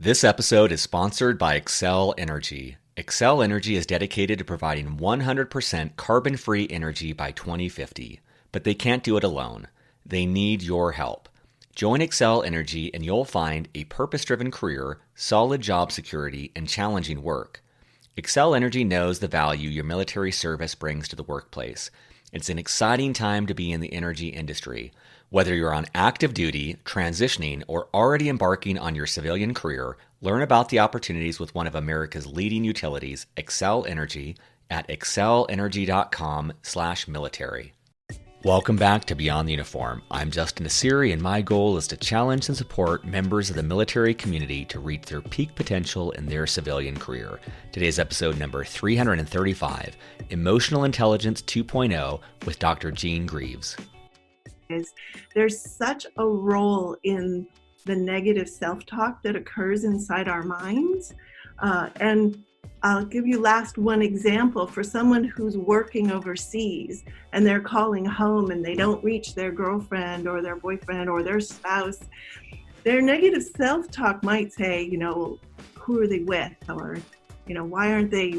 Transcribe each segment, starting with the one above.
This episode is sponsored by Xcel Energy. Xcel Energy is dedicated to providing 100% carbon-free energy by 2050, but they can't do it alone. They need your help. Join Xcel Energy and you'll find a purpose-driven career, solid job security, and challenging work. Xcel Energy knows the value your military service brings to the workplace. It's an exciting time to be in the energy industry. Whether you're on active duty, transitioning, or already embarking on your civilian career, learn about the opportunities with one of America's leading utilities, Xcel Energy, at xcelenergy.com/military. Welcome back to Beyond the Uniform. I'm Justin Asiri, and my goal is to challenge and support members of the military community to reach their peak potential in their civilian career. Today's episode number 335, Emotional Intelligence 2.0 with Dr. Jean Greaves. There's such a role in the negative self-talk that occurs inside our minds. And I'll give you one example for someone who's working overseas and they're calling home and they don't reach their girlfriend or their boyfriend or their spouse. Their negative self-talk might say, who are they with? Or, why aren't they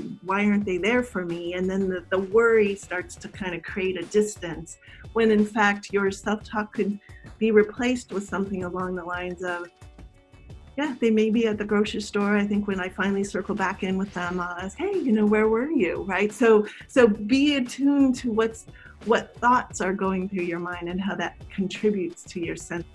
there for me? And then the worry starts to kind of create a distance when in fact your self-talk could be replaced with something along the lines of, yeah, they may be at the grocery store. I think when I finally circle back in with them, I'll ask, hey, where were you, right? So be attuned to what thoughts are going through your mind and how that contributes to your sense.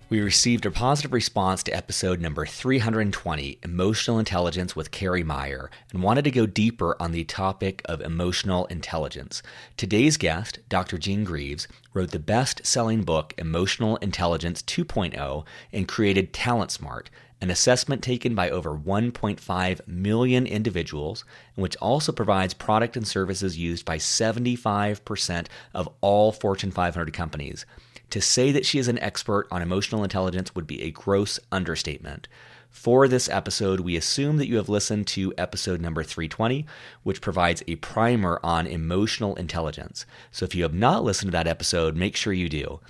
We received a positive response to episode number 320, Emotional Intelligence with Kerri Meyer, and wanted to go deeper on the topic of emotional intelligence. Today's guest, Dr. Jean Greaves, wrote the best-selling book Emotional Intelligence 2.0 and created TalentSmart, an assessment taken by over 1.5 million individuals, and which also provides product and services used by 75% of all Fortune 500 companies. To say that she is an expert on emotional intelligence would be a gross understatement. For this episode, we assume that you have listened to episode number 320, which provides a primer on emotional intelligence. So if you have not listened to that episode, make sure you do.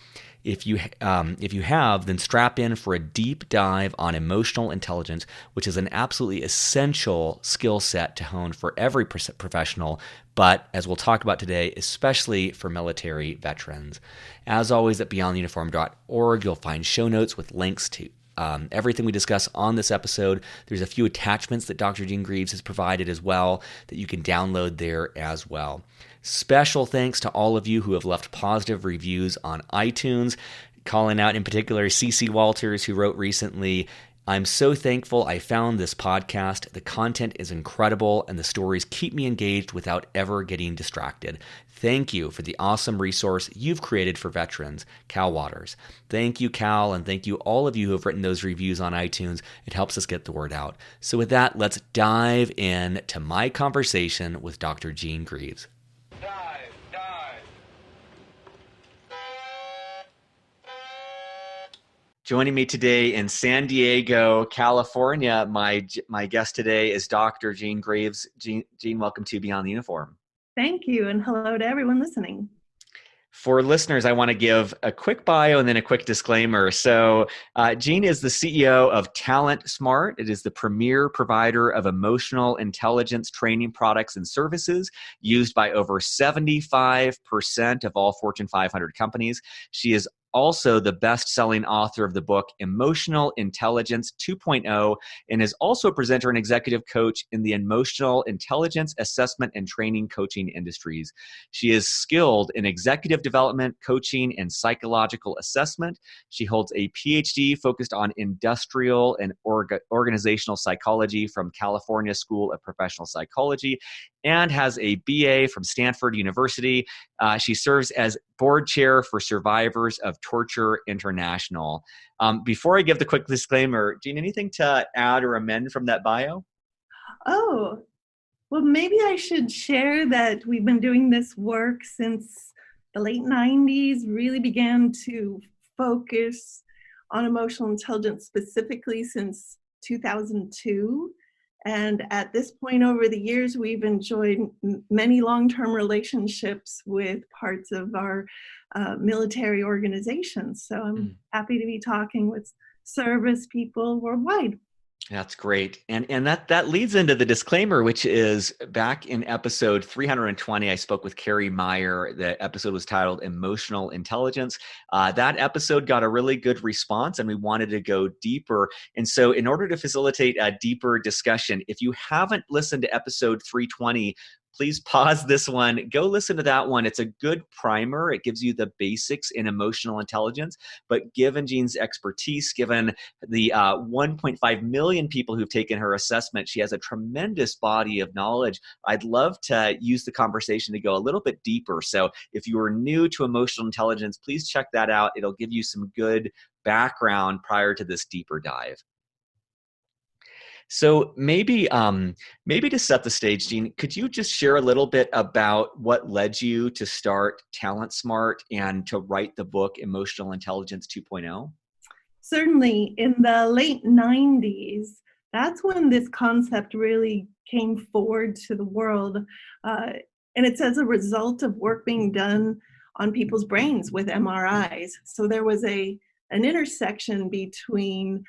If you have, then strap in for a deep dive on emotional intelligence, which is an absolutely essential skill set to hone for every professional, but as we'll talk about today, especially for military veterans. As always, at beyondtheuniform.org, you'll find show notes with links to everything we discuss on this episode. There's a few attachments that Dr. Jean Greaves has provided as well that you can download there as well. Special thanks to all of you who have left positive reviews on iTunes, calling out in particular CC Walters, who wrote recently, I'm so thankful I found this podcast. The content is incredible and the stories keep me engaged without ever getting distracted. Thank you for the awesome resource you've created for veterans, Cal Waters. Thank you, Cal, and thank you all of you who have written those reviews on iTunes. It helps us get the word out. So with that, let's dive in to my conversation with Dr. Jean Greaves. Joining me today in San Diego, California, my guest today is Dr. Jean Greaves. Jean, welcome to Beyond the Uniform. Thank you, and hello to everyone listening. For listeners, I want to give a quick bio and then a quick disclaimer. So Jean is the CEO of TalentSmart. It is the premier provider of emotional intelligence training products and services used by over 75% of all Fortune 500 companies. She is also the best-selling author of the book Emotional Intelligence 2.0 and is also a presenter and executive coach in the emotional intelligence assessment and training coaching industries. She is skilled in executive development, coaching, and psychological assessment. She holds a Ph.D. focused on industrial and organizational psychology from California School of Professional Psychology and has a BA from Stanford University. She serves as board chair for Survivors of Torture International. Before I give the quick disclaimer, Jean, anything to add or amend from that bio? Oh, well, maybe I should share that we've been doing this work since the late 90s, really began to focus on emotional intelligence specifically since 2002. And at this point over the years, we've enjoyed many long-term relationships with parts of our military organizations. So I'm happy to be talking with service people worldwide. That's great. And that leads into the disclaimer, which is back in episode 320, I spoke with Kerri Meyer. The episode was titled Emotional Intelligence. That episode got a really good response, and we wanted to go deeper. And so in order to facilitate a deeper discussion, if you haven't listened to episode 320, please pause this one, go listen to that one. It's a good primer. It gives you the basics in emotional intelligence, but given Jean's expertise, given the 1.5 million people who've taken her assessment, she has a tremendous body of knowledge. I'd love to use the conversation to go a little bit deeper. So if you are new to emotional intelligence, please check that out. It'll give you some good background prior to this deeper dive. So maybe to set the stage, Jean, could you just share a little bit about what led you to start TalentSmart and to write the book Emotional Intelligence 2.0? Certainly, in the late 90s, that's when this concept really came forward to the world. And it's as a result of work being done on people's brains with MRIs. So there was an intersection between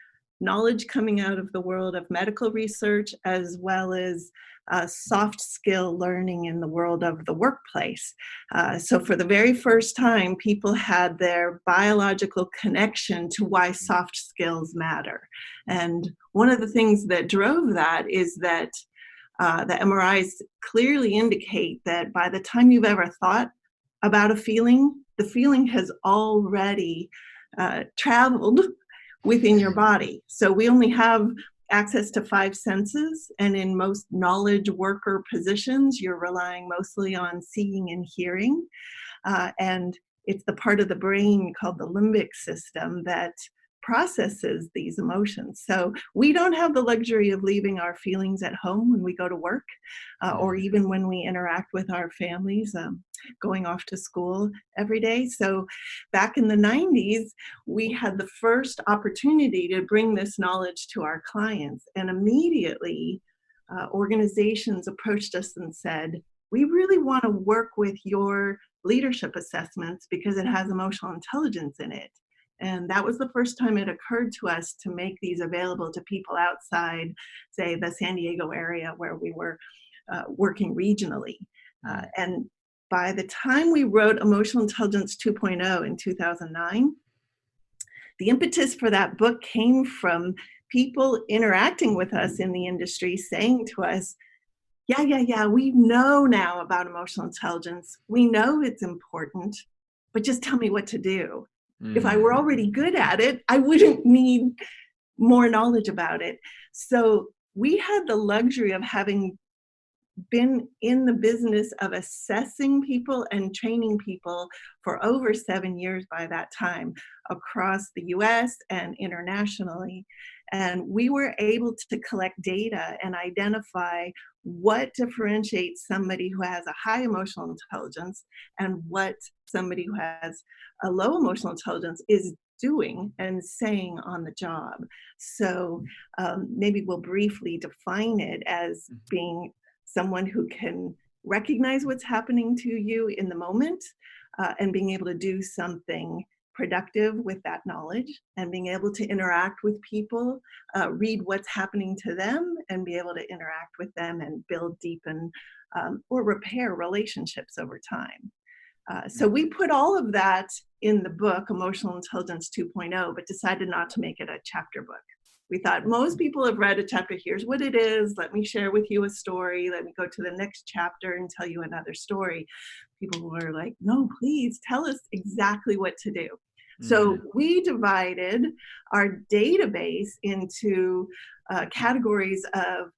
knowledge coming out of the world of medical research as well as soft skill learning in the world of the workplace. So for the very first time, people had their biological connection to why soft skills matter. And one of the things that drove that is that the MRIs clearly indicate that by the time you've ever thought about a feeling, the feeling has already traveled within your body. So we only have access to 5 senses, and in most knowledge worker positions, you're relying mostly on seeing and hearing. And it's the part of the brain called the limbic system that processes these emotions. So we don't have the luxury of leaving our feelings at home when we go to work, or even when we interact with our families, going off to school every day. So back in the 90s, we had the first opportunity to bring this knowledge to our clients. And immediately, organizations approached us and said, we really want to work with your leadership assessments because it has emotional intelligence in it. And that was the first time it occurred to us to make these available to people outside, say, the San Diego area where we were working regionally. And by the time we wrote Emotional Intelligence 2.0 in 2009, the impetus for that book came from people interacting with us in the industry saying to us, yeah, we know now about emotional intelligence. We know it's important, but just tell me what to do. If I were already good at it, I wouldn't need more knowledge about it. So we had the luxury of having been in the business of assessing people and training people for over 7 years by that time across the US and internationally. And we were able to collect data and identify what differentiates somebody who has a high emotional intelligence and what somebody who has a low emotional intelligence is doing and saying on the job. So maybe we'll briefly define it as being someone who can recognize what's happening to you in the moment, and being able to do something productive with that knowledge, and being able to interact with people, read what's happening to them, and be able to interact with them and build, deepen, or repair relationships over time. So we put all of that in the book, Emotional Intelligence 2.0, but decided not to make it a chapter book. We thought most people have read a chapter. Here's what it is. Let me share with you a story. Let me go to the next chapter and tell you another story. People were like, no, please tell us exactly what to do. So we divided our database into categories of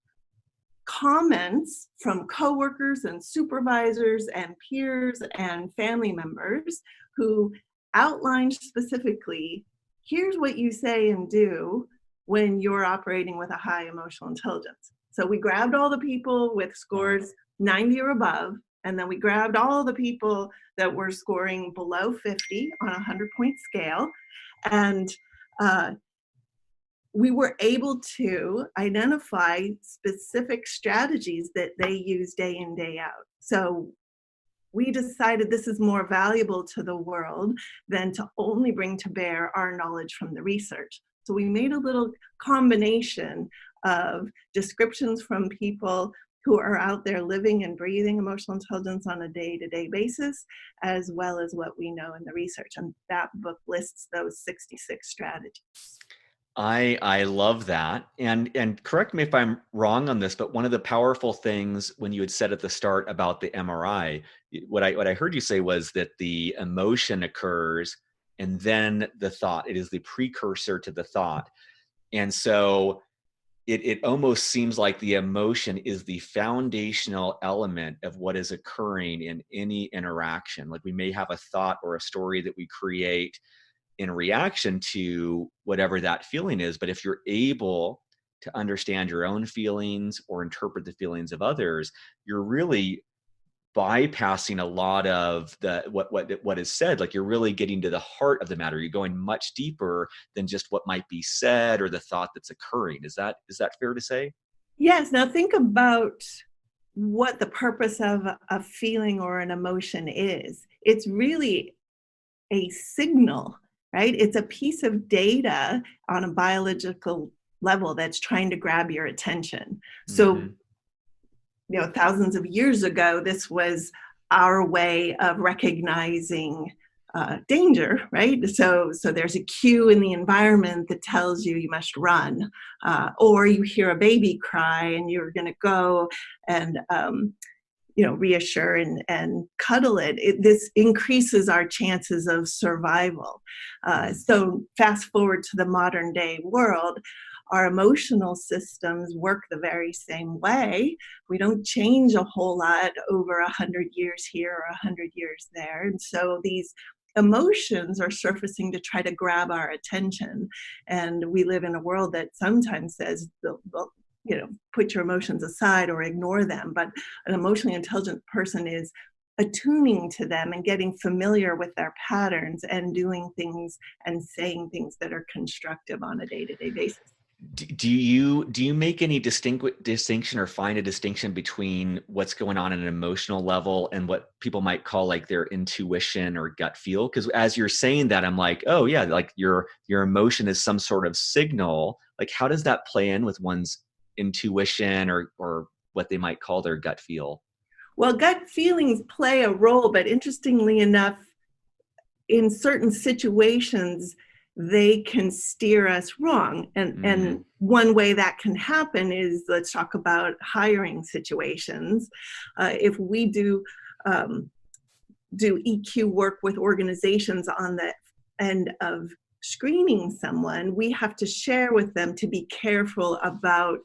comments from coworkers and supervisors and peers and family members who outlined specifically, here's what you say and do when you're operating with a high emotional intelligence. So we grabbed all the people with scores 90 or above, and then we grabbed all the people that were scoring below 50 on a 100-point scale. And we were able to identify specific strategies that they use day in, day out. So we decided this is more valuable to the world than to only bring to bear our knowledge from the research. So we made a little combination of descriptions from people who are out there living and breathing emotional intelligence on a day-to-day basis, as well as what we know in the research. And that book lists those 66 strategies. I love that. And correct me if I'm wrong on this, but one of the powerful things when you had said at the start about the MRI, what I heard you say was that the emotion occurs and then the thought, it is the precursor to the thought. And so it almost seems like the emotion is the foundational element of what is occurring in any interaction. Like we may have a thought or a story that we create in reaction to whatever that feeling is. But if you're able to understand your own feelings or interpret the feelings of others, you're really bypassing a lot of the what is said. Like you're really getting to the heart of the matter. You're going much deeper than just what might be said or the thought that's occurring. Is that fair to say? Yes. Now think about what the purpose of a feeling or an emotion is. It's really a signal, right? It's a piece of data on a biological level that's trying to grab your attention. So, thousands of years ago, this was our way of recognizing danger, right? So there's a cue in the environment that tells you must run, or you hear a baby cry and you're going to go and reassure and cuddle it. This increases our chances of survival. So fast forward to the modern day world, our emotional systems work the very same way. We don't change a whole lot over 100 years here or 100 years there. And so these emotions are surfacing to try to grab our attention. And we live in a world that sometimes says, put your emotions aside or ignore them. But an emotionally intelligent person is attuning to them and getting familiar with their patterns and doing things and saying things that are constructive on a day-to-day basis. Do you make any distinction or find a distinction between what's going on at an emotional level and what people might call like their intuition or gut feel? Because as you're saying that, I'm like, oh yeah, like your emotion is some sort of signal. Like how does that play in with one's intuition or what they might call their gut feel? Well, gut feelings play a role, but interestingly enough, in certain situations, they can steer us wrong. And one way that can happen is, let's talk about hiring situations. If we do EQ work with organizations on the end of screening someone, we have to share with them to be careful about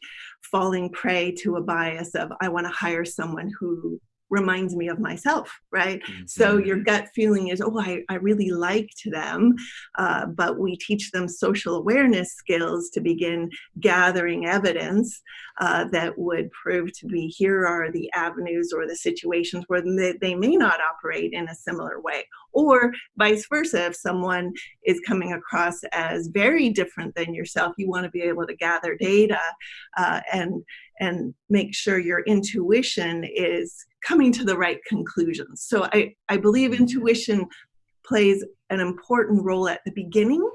falling prey to a bias of, I want to hire someone who reminds me of myself, right? So your gut feeling is, oh, I really liked them, but we teach them social awareness skills to begin gathering evidence that would prove to be, here are the avenues or the situations where they may not operate in a similar way. Or vice versa, if someone is coming across as very different than yourself, you want to be able to gather data and make sure your intuition is coming to the right conclusions. So I believe intuition plays an important role at the beginning,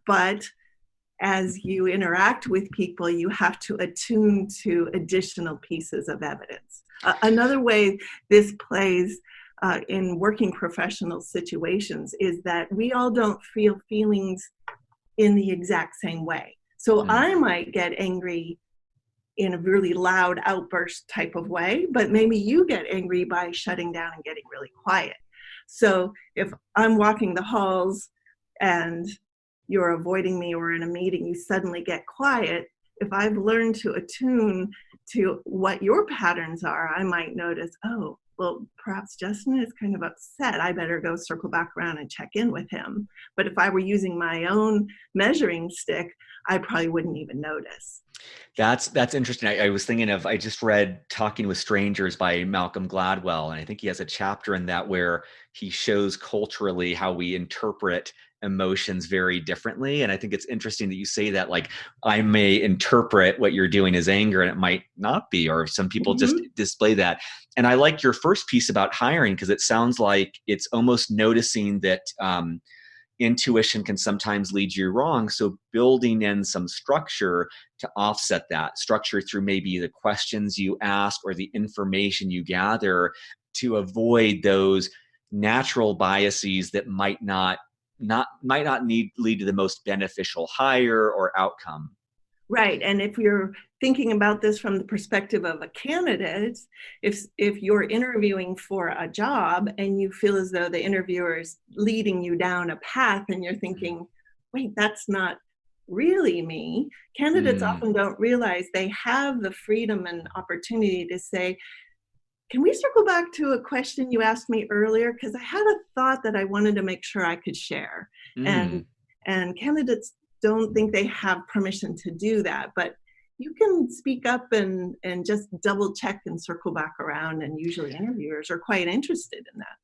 but as you interact with people, you have to attune to additional pieces of evidence. Another way this plays in working professional situations is that we all don't feel feelings in the exact same way. So I might get angry in a really loud outburst type of way, but maybe you get angry by shutting down and getting really quiet. So if I'm walking the halls and you're avoiding me, or in a meeting, you suddenly get quiet, if I've learned to attune to what your patterns are, I might notice, oh, well, perhaps Justin is kind of upset. I better go circle back around and check in with him. But if I were using my own measuring stick, I probably wouldn't even notice. That's interesting. I was thinking of, I just read Talking with Strangers by Malcolm Gladwell, and I think he has a chapter in that where he shows culturally how we interpret emotions very differently. And I think it's interesting that you say that, like, I may interpret what you're doing as anger and it might not be, or some people just display that. And I like your first piece about hiring, because it sounds like it's almost noticing that, intuition can sometimes lead you wrong. So building in some structure to offset that structure through maybe the questions you ask or the information you gather to avoid those natural biases that might not lead to the most beneficial hire or outcome. Right. And if you're thinking about this from the perspective of a candidate, if you're interviewing for a job and you feel as though the interviewer is leading you down a path and you're thinking, wait, that's not really me. Candidates often don't realize they have the freedom and opportunity to say, can we circle back to a question you asked me earlier? Because I had a thought that I wanted to make sure I could share. And candidates don't think they have permission to do that, but you can speak up and just double check and circle back around, and usually interviewers are quite interested in that.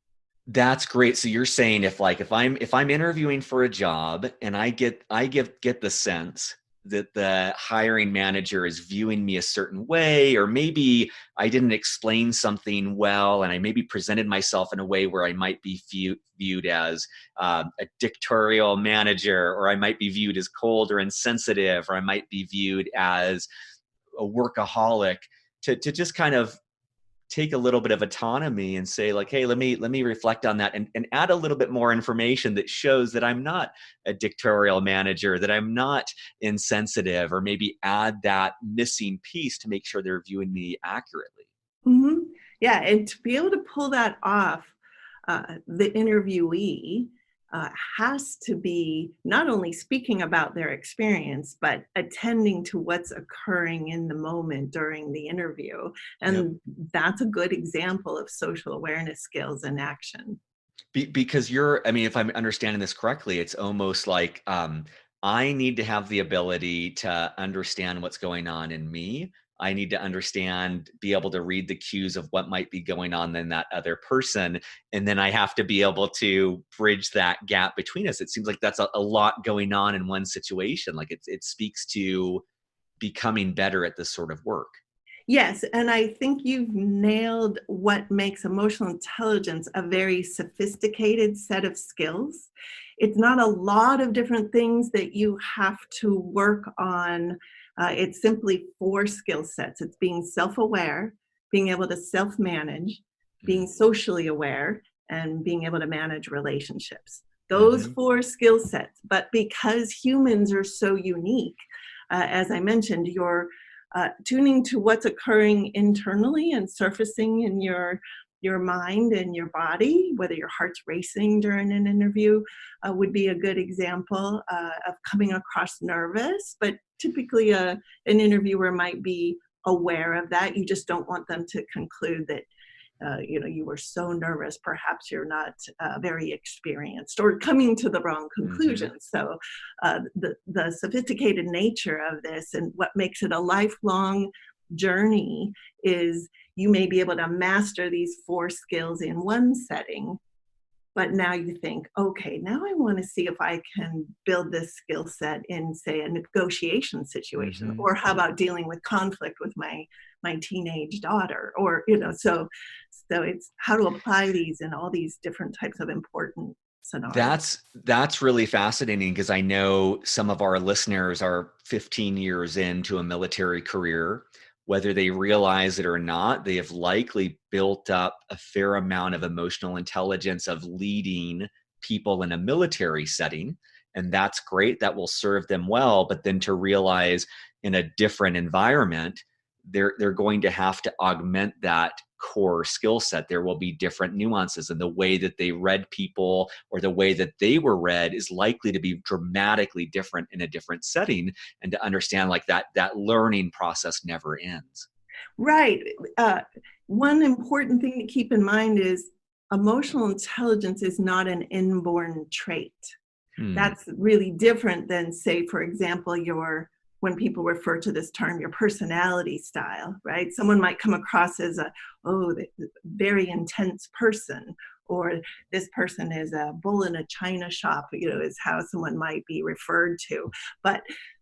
That's great. So you're saying if I'm interviewing for a job and I get the sense that the hiring manager is viewing me a certain way, or maybe I didn't explain something well and I maybe presented myself in a way where I might be viewed as a dictatorial manager, or I might be viewed as cold or insensitive, or I might be viewed as a workaholic, to just kind of take a little bit of autonomy and say like, hey, let me reflect on that and add a little bit more information that shows that I'm not a dictatorial manager, that I'm not insensitive, or maybe add that missing piece to make sure they're viewing me accurately. Mm-hmm. Yeah, and to be able to pull that off, the interviewee has to be not only speaking about their experience, but attending to what's occurring in the moment during the interview. And Yep. that's a good example of social awareness skills in action. Because if I'm understanding this correctly, it's almost like I need to have the ability to understand what's going on in me. I need to be able to read the cues of what might be going on in that other person. And then I have to be able to bridge that gap between us. It seems like that's a lot going on in one situation. Like it speaks to becoming better at this sort of work. Yes, and I think you've nailed what makes emotional intelligence a very sophisticated set of skills. It's not a lot of different things that you have to work on. It's simply 4 skill sets. It's being self-aware, being able to self-manage, being socially aware, and being able to manage relationships. Those Mm-hmm. 4 skill sets. But because humans are so unique, as I mentioned, tuning to what's occurring internally and surfacing in your mind and your body, whether your heart's racing during an interview, would be a good example of coming across nervous. But typically, an interviewer might be aware of that. You just don't want them to conclude that you were so nervous, perhaps you're not very experienced, or coming to the wrong conclusion. So the sophisticated nature of this and what makes it a lifelong journey is you may be able to master these 4 skills in one setting, but now you think, okay, now I want to see if I can build this skill set in, say, a negotiation situation, or how about dealing with conflict with my teenage daughter, or so it's how to apply these in all these different types of important scenarios. That's really fascinating, because I know some of our listeners are 15 years into a military career. Whether they realize it or not, they have likely built up a fair amount of emotional intelligence of leading people in a military setting. And that's great. That will serve them well. But then to realize in a different environment, they're going to have to augment that core skill set. There will be different nuances, and the way that they read people or the way that they were read is likely to be dramatically different in a different setting. And to understand like that learning process never ends. Right. One important thing to keep in mind is emotional intelligence is not an inborn trait. That's really different than, say, for example, when people refer to this term, your personality style, right? Someone might come across as very intense person, or this person is a bull in a china shop, is how someone might be referred to. But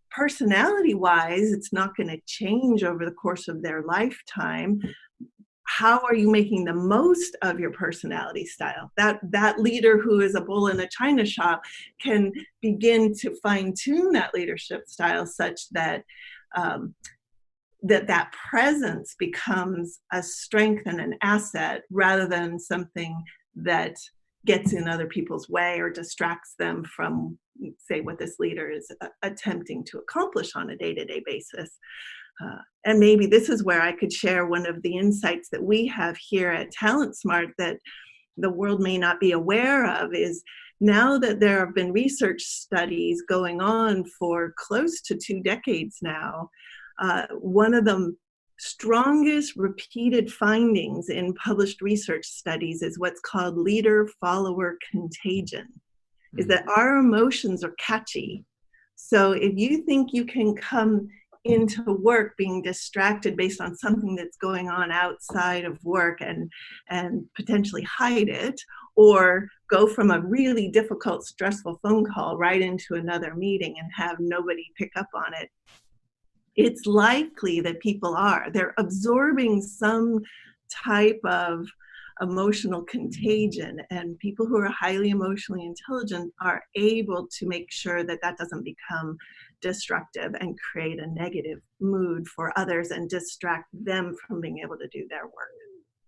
personality-wise, it's not going to change over the course of their lifetime. how are you making the most of your personality style? That leader who is a bull in a china shop can begin to fine tune that leadership style such that that presence becomes a strength and an asset rather than something that gets in other people's way or distracts them from, say, what this leader is attempting to accomplish on a day-to-day basis. And maybe this is where I could share one of the insights that we have here at TalentSmart that the world may not be aware of is now that there have been research studies going on for close to 2 decades now, one of the strongest repeated findings in published research studies is what's called leader-follower contagion, is that our emotions are catchy. So if you think you can come into work being distracted based on something that's going on outside of work and potentially hide it, or go from a really difficult, stressful phone call right into another meeting and have nobody pick up on it, it's likely that they're absorbing some type of emotional contagion, and people who are highly emotionally intelligent are able to make sure that that doesn't become destructive and create a negative mood for others and distract them from being able to do their work.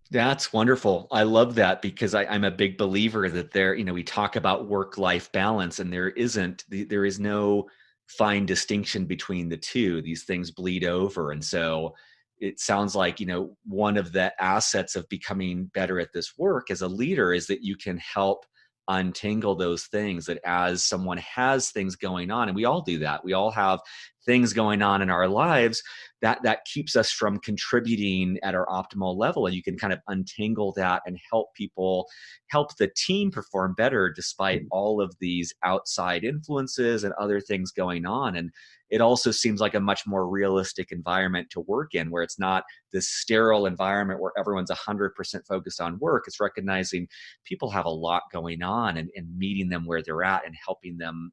That's wonderful. I love that because I'm a big believer that we talk about work-life balance and there is no fine distinction between the two. These things bleed over. And so it sounds like, one of the assets of becoming better at this work as a leader is that you can help untangle those things, that as someone has things going on, and we all do that, we all have things going on in our lives that keeps us from contributing at our optimal level. And you can kind of untangle that and help the team perform better despite all of these outside influences and other things going on. And it also seems like a much more realistic environment to work in, where it's not this sterile environment where everyone's 100% focused on work. It's recognizing people have a lot going on and meeting them where they're at and helping them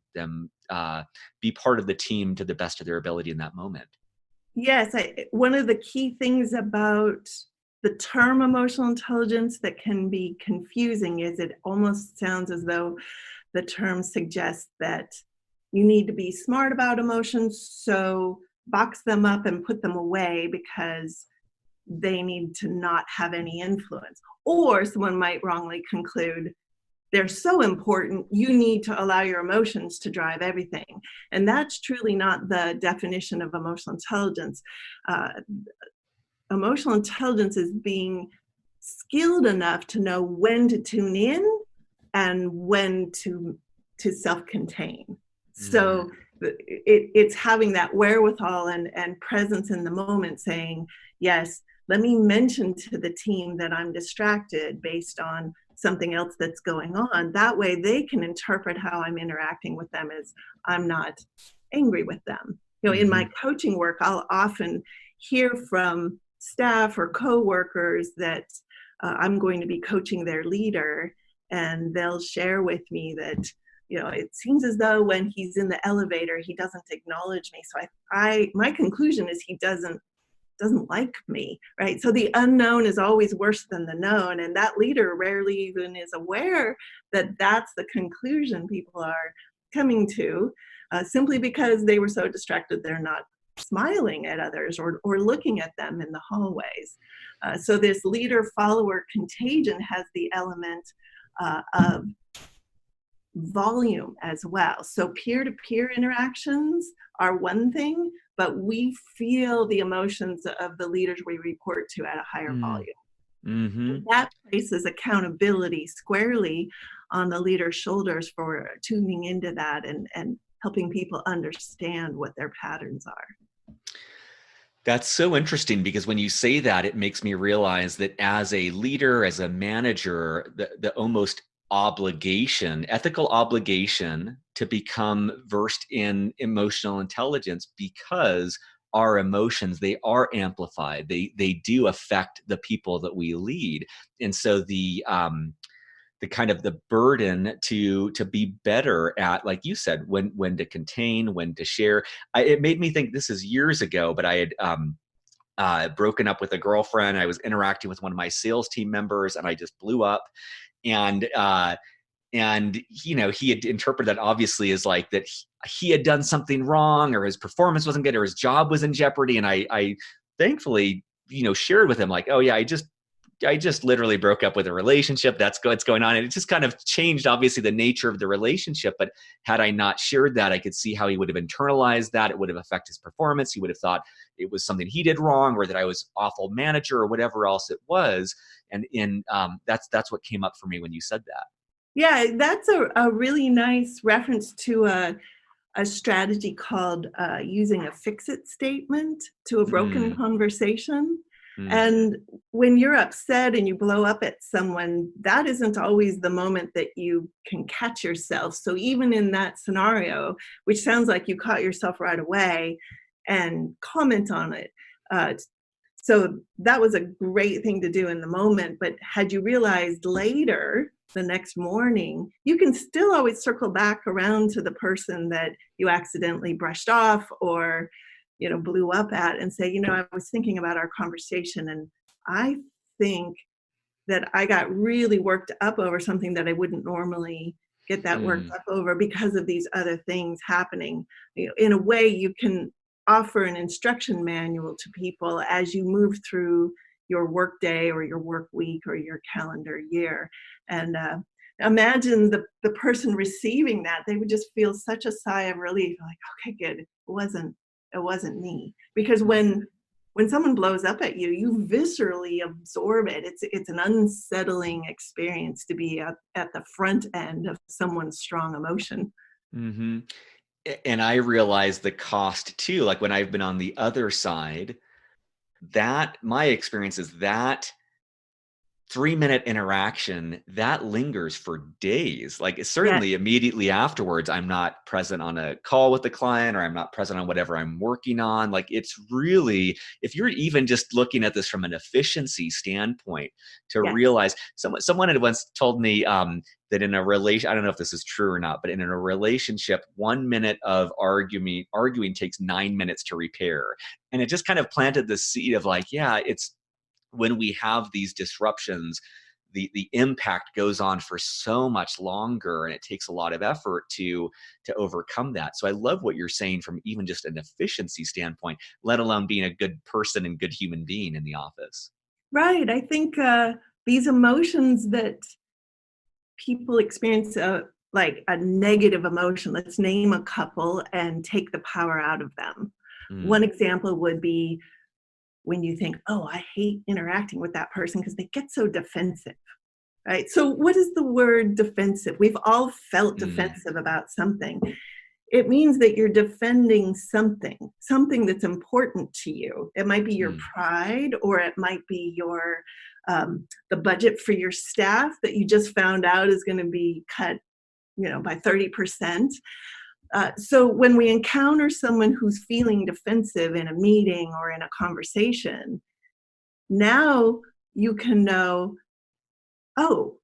be part of the team to the best of their ability in that moment. Yes, one of the key things about the term emotional intelligence that can be confusing is it almost sounds as though the term suggests that you need to be smart about emotions, so box them up and put them away because they need to not have any influence. Or someone might wrongly conclude they're so important, you need to allow your emotions to drive everything. And that's truly not the definition of emotional intelligence. Emotional intelligence is being skilled enough to know when to tune in and when to self-contain. So it's having that wherewithal and presence in the moment, saying, yes, let me mention to the team that I'm distracted based on something else that's going on. That way they can interpret how I'm interacting with them as I'm not angry with them. In my coaching work, I'll often hear from staff or coworkers that I'm going to be coaching their leader, and they'll share with me that, it seems as though when he's in the elevator, he doesn't acknowledge me. So my conclusion is he doesn't like me, right? So the unknown is always worse than the known. And that leader rarely even is aware that that's the conclusion people are coming to, simply because they were so distracted they're not smiling at others or looking at them in the hallways. So this leader-follower contagion has the element of volume as well. So peer-to-peer interactions are one thing, but we feel the emotions of the leaders we report to at a higher volume. Mm-hmm. That places accountability squarely on the leader's shoulders for tuning into that and helping people understand what their patterns are. That's so interesting, because when you say that, it makes me realize that as a leader, as a manager, the almost ethical obligation to become versed in emotional intelligence, because our emotions, they are amplified. They do affect the people that we lead. And so the kind of the burden to be better at, like you said, when to contain, when to share. It made me think, this is years ago, but I had broken up with a girlfriend. I was interacting with one of my sales team members, and I just blew up. And he had interpreted that obviously as like that he had done something wrong, or his performance wasn't good, or his job was in jeopardy. And I thankfully, shared with him like, oh yeah, I just literally broke up with a relationship. That's what's going on. And it just kind of changed, obviously, the nature of the relationship. But had I not shared that, I could see how he would have internalized that. It would have affected his performance. He would have thought it was something he did wrong, or that I was awful manager, or whatever else it was. And that's what came up for me when you said that. Yeah, that's a really nice reference to a strategy called using a fix-it statement to a broken conversation. And when you're upset and you blow up at someone, that isn't always the moment that you can catch yourself. So even in that scenario, which sounds like you caught yourself right away and comment on it. So that was a great thing to do in the moment. But had you realized later, the next morning, you can still always circle back around to the person that you accidentally brushed off or blew up at and say, I was thinking about our conversation, and I think that I got really worked up over something that I wouldn't normally get that worked up over because of these other things happening. In a way, you can offer an instruction manual to people as you move through your work day or your work week or your calendar year. And imagine the person receiving that. They would just feel such a sigh of relief, like, okay, good. It wasn't me. Because when someone blows up at you, you viscerally absorb it. It's an unsettling experience to be at the front end of someone's strong emotion. Mm-hmm. And I realize the cost too. Like when I've been on the other side, that my experience is that 3-minute interaction that lingers for days. Like certainly immediately afterwards, I'm not present on a call with the client, or I'm not present on whatever I'm working on. Like it's really, if you're even just looking at this from an efficiency standpoint, to realize someone had once told me that in a relation, I don't know if this is true or not, but in a relationship, 1 minute of arguing takes 9 minutes to repair. And it just kind of planted the seed of like, yeah, it's when we have these disruptions, the impact goes on for so much longer, and it takes a lot of effort to overcome that. So I love what you're saying from even just an efficiency standpoint, let alone being a good person and good human being in the office. Right. I think these emotions that people experience, like a negative emotion, let's name a couple and take the power out of them. One example would be when you think, oh, I hate interacting with that person because they get so defensive, right? So what is the word defensive? We've all felt defensive about something. It means that you're defending something that's important to you. It might be your pride, or it might be your the budget for your staff that you just found out is going to be cut, by 30%. So when we encounter someone who's feeling defensive in a meeting or in a conversation, now you can know, oh,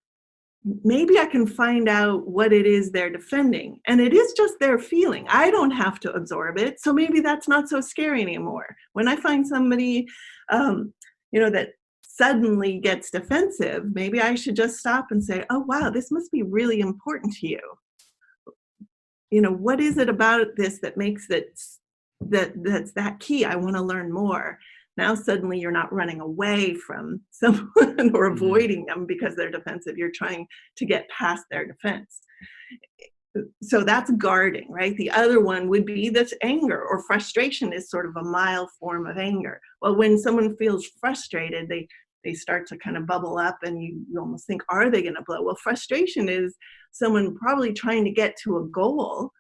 maybe I can find out what it is they're defending. And it is just their feeling. I don't have to absorb it. So maybe that's not so scary anymore. When I find somebody, that suddenly gets defensive, maybe I should just stop and say, oh, wow, this must be really important to you. What is it about this that makes it that's that key? I want to learn more. Now suddenly you're not running away from someone or avoiding them because they're defensive. You're trying to get past their defense. So that's guarding, right? The other one would be this anger, or frustration is sort of a mild form of anger. Well, when someone feels frustrated, they start to kind of bubble up, and you almost think, are they going to blow? Well, frustration is someone probably trying to get to a goal,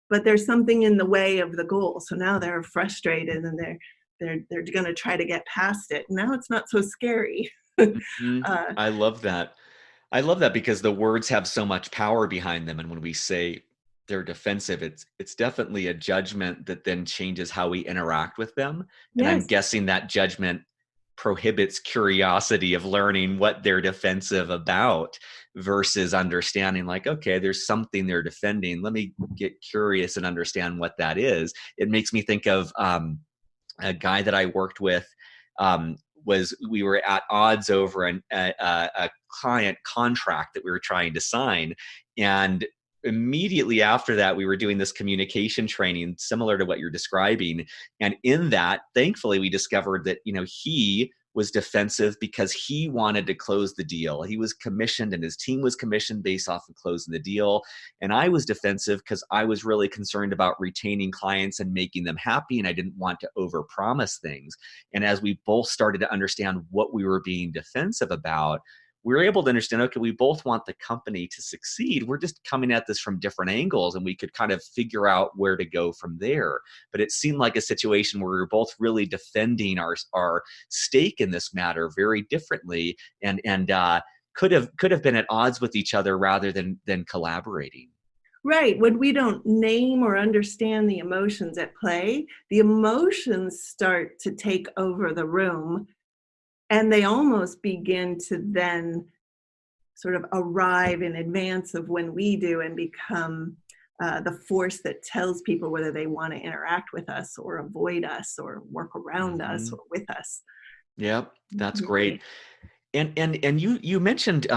but there's something in the way of the goal. So now they're frustrated, and they're going to try to get past it. Now it's not so scary. I love that. I love that because the words have so much power behind them. And when we say they're defensive, it's definitely a judgment that then changes how we interact with them. And I'm guessing that judgment prohibits curiosity of learning what they're defensive about, versus understanding like, okay, there's something they're defending. Let me get curious and understand what that is. It makes me think of a guy that I worked with was we were at odds over a client contract that we were trying to sign. And immediately after that, we were doing this communication training similar to what you're describing. And in that, thankfully, we discovered that, he was defensive because he wanted to close the deal. He was commissioned and his team was commissioned based off of closing the deal. And I was defensive because I was really concerned about retaining clients and making them happy. And I didn't want to overpromise things. And as we both started to understand what we were being defensive about, we were able to understand, okay, we both want the company to succeed. We're just coming at this from different angles, and we could kind of figure out where to go from there. But it seemed like a situation where we were both really defending our stake in this matter very differently, and could have been at odds with each other rather than collaborating. Right. When we don't name or understand the emotions at play, the emotions start to take over the room. And they almost begin to then sort of arrive in advance of when we do and become the force that tells people whether they want to interact with us or avoid us or work around us or with us. Yep, that's great. And you mentioned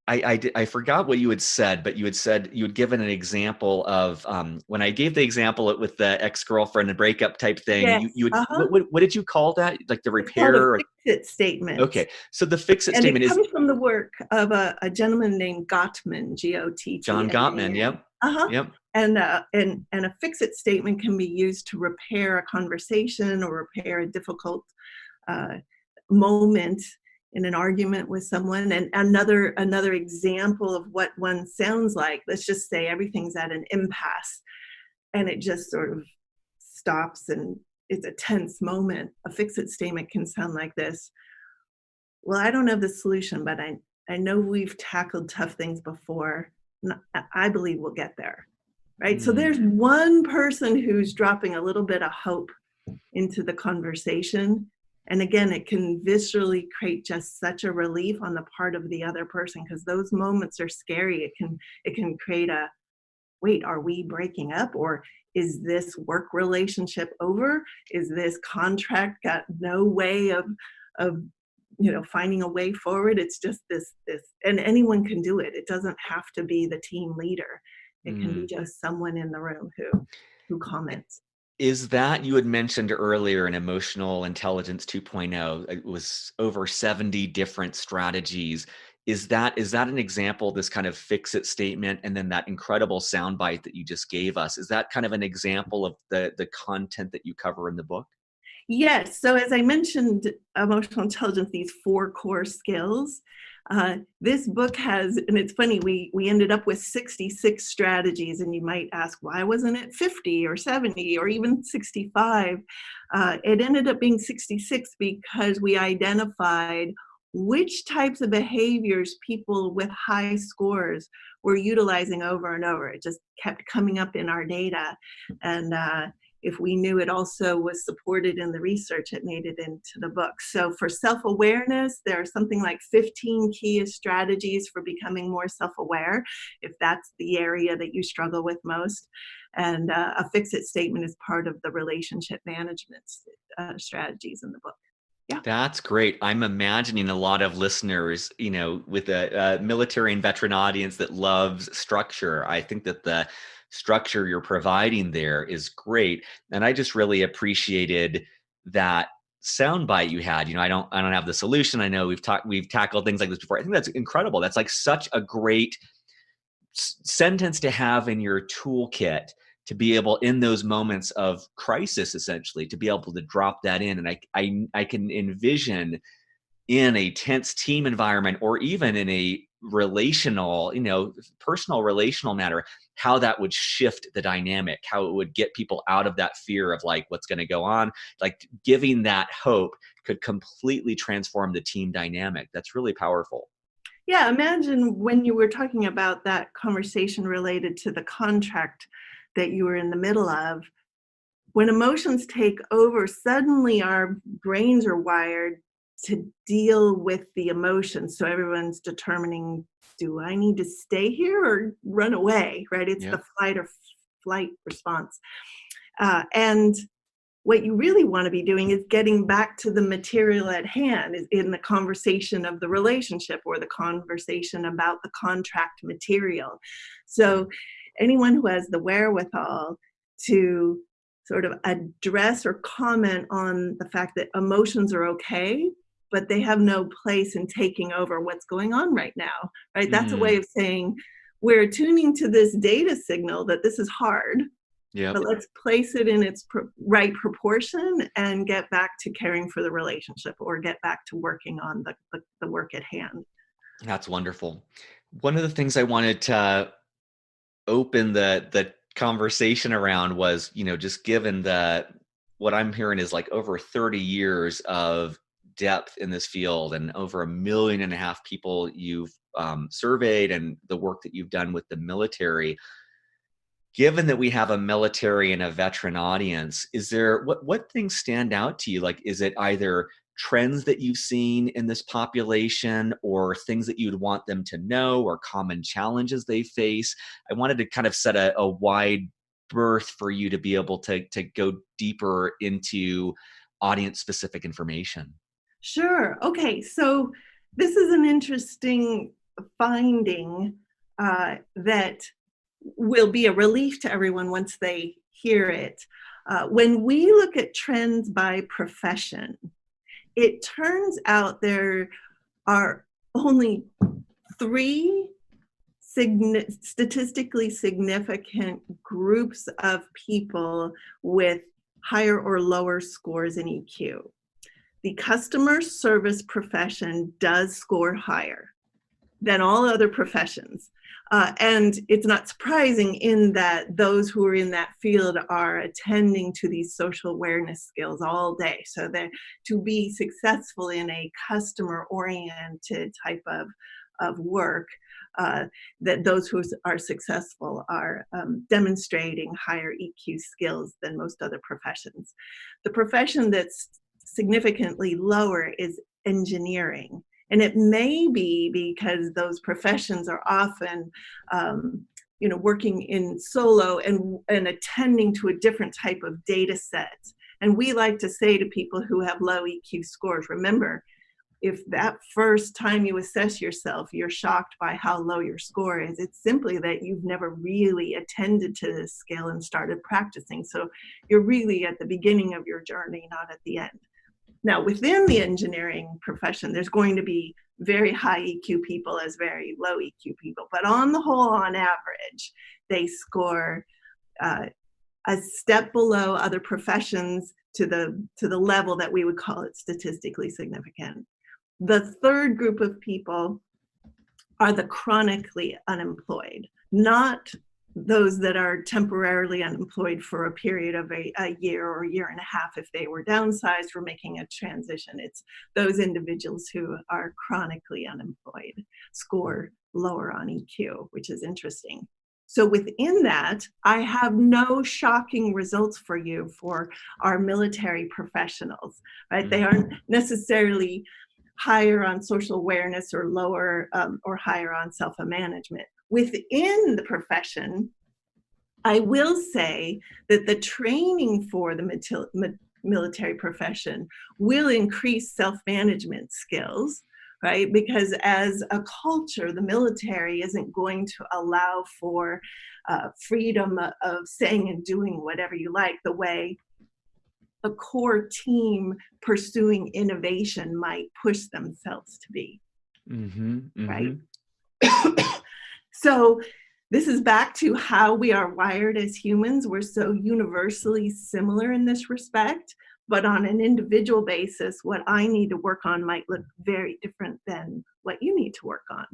I forgot what you had said, but you had given an example of when I gave the example with the ex-girlfriend and breakup type thing. Yes. What did you call that? Like the repair? It's called a fix-it statement. Okay, so the fix-it statement is. And it comes from the work of a gentleman named Gottman, G-O-T-T. John Gottman. Yep. Yep. And a fix-it statement can be used to repair a conversation or repair a difficult moment in an argument with someone. And another example of what one sounds like, let's just say everything's at an impasse and it just sort of stops and it's a tense moment. A fix-it statement can sound like this. Well, I don't have the solution, but I know we've tackled tough things before. I believe we'll get there, right? So there's one person who's dropping a little bit of hope into the conversation. And again, it can viscerally create just such a relief on the part of the other person, because those moments are scary. It can create a, wait, are we breaking up? Or is this work relationship over? Is this contract got no way of finding a way forward? It's just this, and anyone can do it. It doesn't have to be the team leader. It can be just someone in the room who comments. Is that, you had mentioned earlier in Emotional Intelligence 2.0, it was over 70 different strategies. Is that an example, this kind of fix-it statement, and then that incredible soundbite that you just gave us? Is that kind of an example of the content that you cover in the book? Yes. So as I mentioned, emotional intelligence, these 4 core skills. This book has, and it's funny, we ended up with 66 strategies, and you might ask, why wasn't it 50 or 70 or even 65? It ended up being 66 because we identified which types of behaviors people with high scores were utilizing over and over. It just kept coming up in our data. And if we knew it also was supported in the research, it made it into the book. So for self-awareness, there are something like 15 key strategies for becoming more self-aware, if that's the area that you struggle with most. And a fix-it statement is part of the relationship management strategies in the book. Yeah. That's great. I'm imagining a lot of listeners, with a military and veteran audience that loves structure. I think that the structure you're providing there is great. And I just really appreciated that soundbite you had. I don't have the solution. I know we've tackled things like this before. I think that's incredible. That's like such a great sentence to have in your toolkit, to be able, in those moments of crisis, essentially, to be able to drop that in. And I can envision in a tense team environment, or even in a relational, personal relational matter, how that would shift the dynamic, how it would get people out of that fear of like, what's going to go on. Like, giving that hope could completely transform the team dynamic. That's really powerful. Yeah, imagine when you were talking about that conversation related to the contract that you were in the middle of. When emotions take over, suddenly our brains are wired to deal with the emotions. So everyone's determining, do I need to stay here or run away, right? It's the fight or flight response. And what you really want to be doing is getting back to the material at hand, is in the conversation of the relationship or the conversation about the contract material. So anyone who has the wherewithal to sort of address or comment on the fact that emotions are okay, but they have no place in taking over what's going on right now, right? That's a way of saying we're attuning to this data signal that this is hard, but let's place it in its right proportion and get back to caring for the relationship, or get back to working on the work at hand. That's wonderful. One of the things I wanted to open the conversation around was, just given what I'm hearing is like over 30 years of depth in this field and over 1.5 million people you've surveyed, and the work that you've done with the military. Given that we have a military and a veteran audience, is there, what things stand out to you? Like, is it either trends that you've seen in this population, or things that you'd want them to know, or common challenges they face? I wanted to kind of set a wide berth for you to be able to go deeper into audience specific information. Sure. Okay. So this is an interesting finding that will be a relief to everyone once they hear it. When we look at trends by profession, it turns out there are only 3 statistically significant groups of people with higher or lower scores in EQ. The customer service profession does score higher than all other professions. And it's not surprising in that those who are in that field are attending to these social awareness skills all day. So that to be successful in a customer-oriented type of work, that those who are successful are demonstrating higher EQ skills than most other professions. The profession that's significantly lower is engineering. And it may be because those professions are often, working in solo and attending to a different type of data set. And we like to say to people who have low EQ scores, remember, if that first time you assess yourself, you're shocked by how low your score is, it's simply that you've never really attended to this skill and started practicing. So you're really at the beginning of your journey, not at the end. Now, within the engineering profession, there's going to be very high EQ people as very low EQ people. But on the whole, on average, they score a step below other professions to the level that we would call it statistically significant. The third group of people are the chronically unemployed, not those that are temporarily unemployed for a period of a year or a year and a half if they were downsized or making a transition. It's those individuals who are chronically unemployed score lower on EQ, which is interesting. So within that, I have no shocking results for you for our military professionals, right? They aren't necessarily higher on social awareness or lower or higher on self-management. Within the profession, I will say that the training for the military profession will increase self-management skills, right? Because as a culture, the military isn't going to allow for freedom of saying and doing whatever you like, the way a core team pursuing innovation might push themselves to be, right? So this is back to how we are wired as humans. We're so universally similar in this respect, but on an individual basis, what I need to work on might look very different than what you need to work on.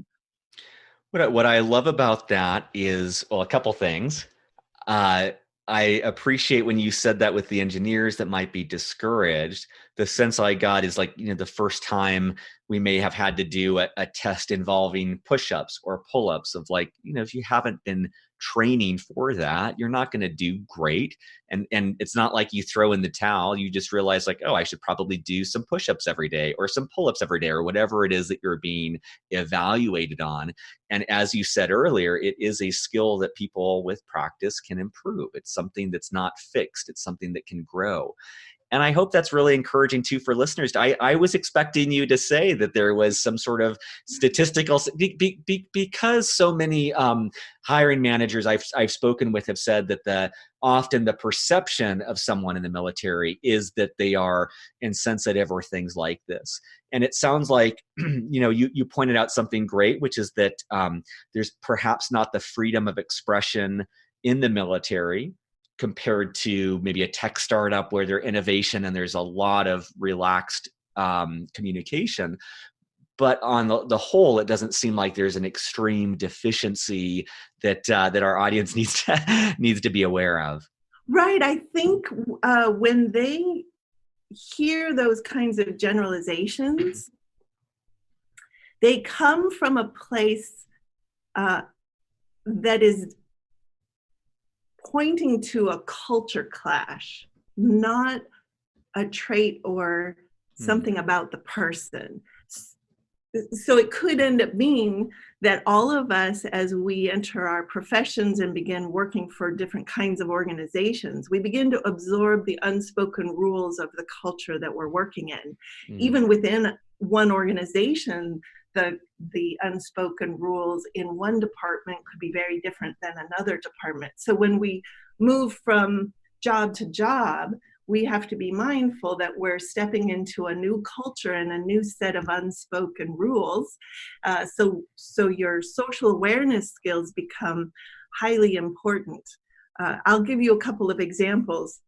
What I love about that is, well, a couple things. I appreciate when you said that with the engineers that might be discouraged. The sense I got is like, the first time we may have had to do a test involving push-ups or pull-ups of like, if you haven't been training for that, you're not going to do great. And it's not like you throw in the towel. You just realize like, oh, I should probably do some push-ups every day or some pull-ups every day or whatever it is that you're being evaluated on. And as you said earlier, it is a skill that people with practice can improve. It's something that's not fixed. It's something that can grow. And I hope that's really encouraging too for listeners. I was expecting you to say that there was some sort of statistical, because so many hiring managers I've spoken with have said that often the perception of someone in the military is that they are insensitive or things like this. And it sounds like, you pointed out something great, which is that there's perhaps not the freedom of expression in the military compared to maybe a tech startup where there's innovation and there's a lot of relaxed communication. But on the whole, it doesn't seem like there's an extreme deficiency that our audience needs to be aware of. Right. I think when they hear those kinds of generalizations, they come from a place that is pointing to a culture clash, not a trait or something about the person. So it could end up being that all of us, as we enter our professions and begin working for different kinds of organizations, we begin to absorb the unspoken rules of the culture that we're working in. Even within one organization, the unspoken rules in one department could be very different than another department. So when we move from job to job, we have to be mindful that we're stepping into a new culture and a new set of unspoken rules. So your social awareness skills become highly important. I'll give you a couple of examples.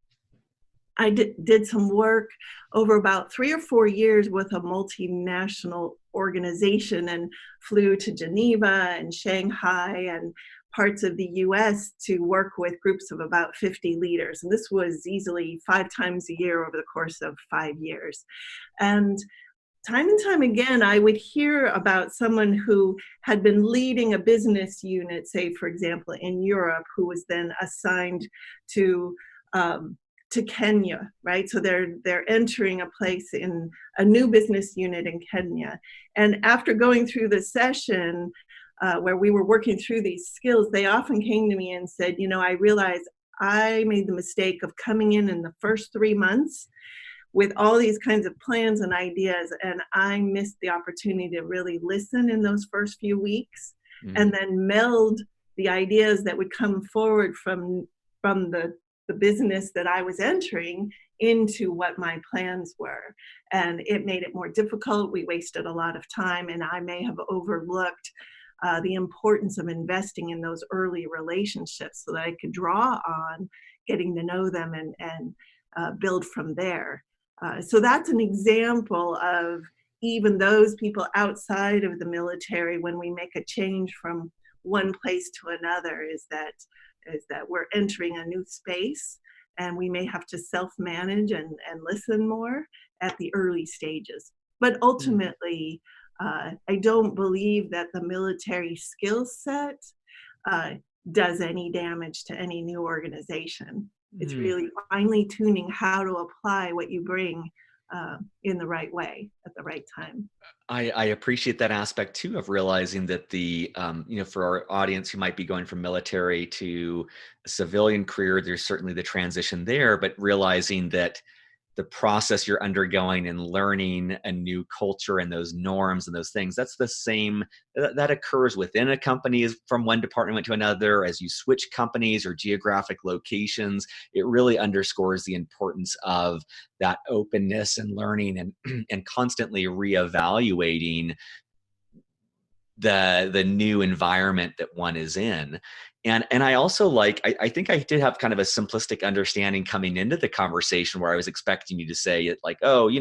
I did some work over about 3 or 4 years with a multinational organization and flew to Geneva and Shanghai and parts of the US to work with groups of about 50 leaders. And this was easily 5 times a year over the course of 5 years. And time again, I would hear about someone who had been leading a business unit, say, for example, in Europe, who was then assigned to Kenya, right? So they're entering a place in a new business unit in Kenya. And after going through the session where we were working through these skills, they often came to me and said, I realized I made the mistake of coming in the first 3 months with all these kinds of plans and ideas, and I missed the opportunity to really listen in those first few weeks and then meld the ideas that would come forward from the business that I was entering into what my plans were. And it made it more difficult. We wasted a lot of time, and I may have overlooked the importance of investing in those early relationships so that I could draw on getting to know them and build from there. So that's an example of even those people outside of the military, when we make a change from one place to another, is that we're entering a new space, and we may have to self-manage and listen more at the early stages. But ultimately, I don't believe that the military skill set does any damage to any new organization. It's really finely tuning how to apply what you bring in the right way at the right time. I appreciate that aspect too, of realizing that for our audience who might be going from military to a civilian career, there's certainly the transition there, but realizing that the process you're undergoing and learning a new culture and those norms and those things, that's the same, that occurs within a company from one department to another. As you switch companies or geographic locations, it really underscores the importance of that openness and learning and constantly reevaluating the new environment that one is in. And I also I think I did have kind of a simplistic understanding coming into the conversation where I was expecting you to say it like, oh,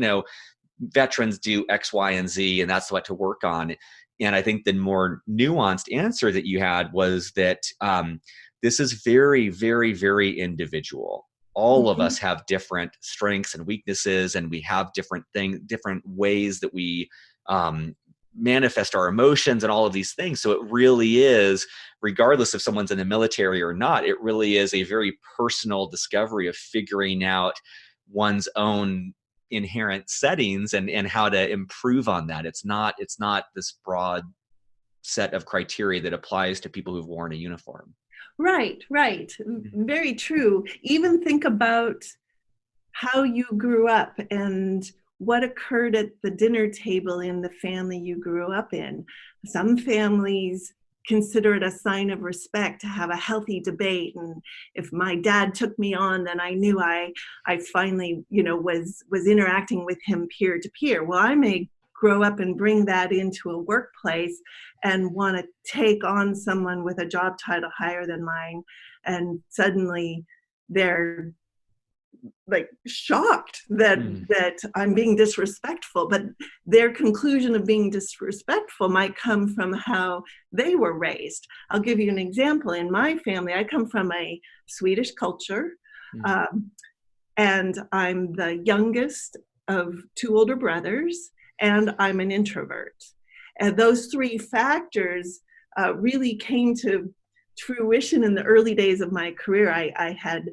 veterans do X, Y, and Z, and that's what to work on. And I think the more nuanced answer that you had was that this is very, very, very individual. All of us have different strengths and weaknesses, and we have different ways that we manifest our emotions and all of these things. So it really is, regardless if someone's in the military or not, it really is a very personal discovery of figuring out one's own inherent settings and how to improve on that. It's not this broad set of criteria that applies to people who've worn a uniform. Right. Very true. Even think about how you grew up and what occurred at the dinner table in the family you grew up in. Some families consider it a sign of respect to have a healthy debate, and if my dad took me on, then I knew I finally, was interacting with him peer to peer. Well, I may grow up and bring that into a workplace and want to take on someone with a job title higher than mine, and suddenly they're like shocked that I'm being disrespectful, but their conclusion of being disrespectful might come from how they were raised. I'll give you an example. In my family, I come from a Swedish culture, and I'm the youngest of two older brothers, and I'm an introvert. And those three factors really came to fruition in the early days of my career. I had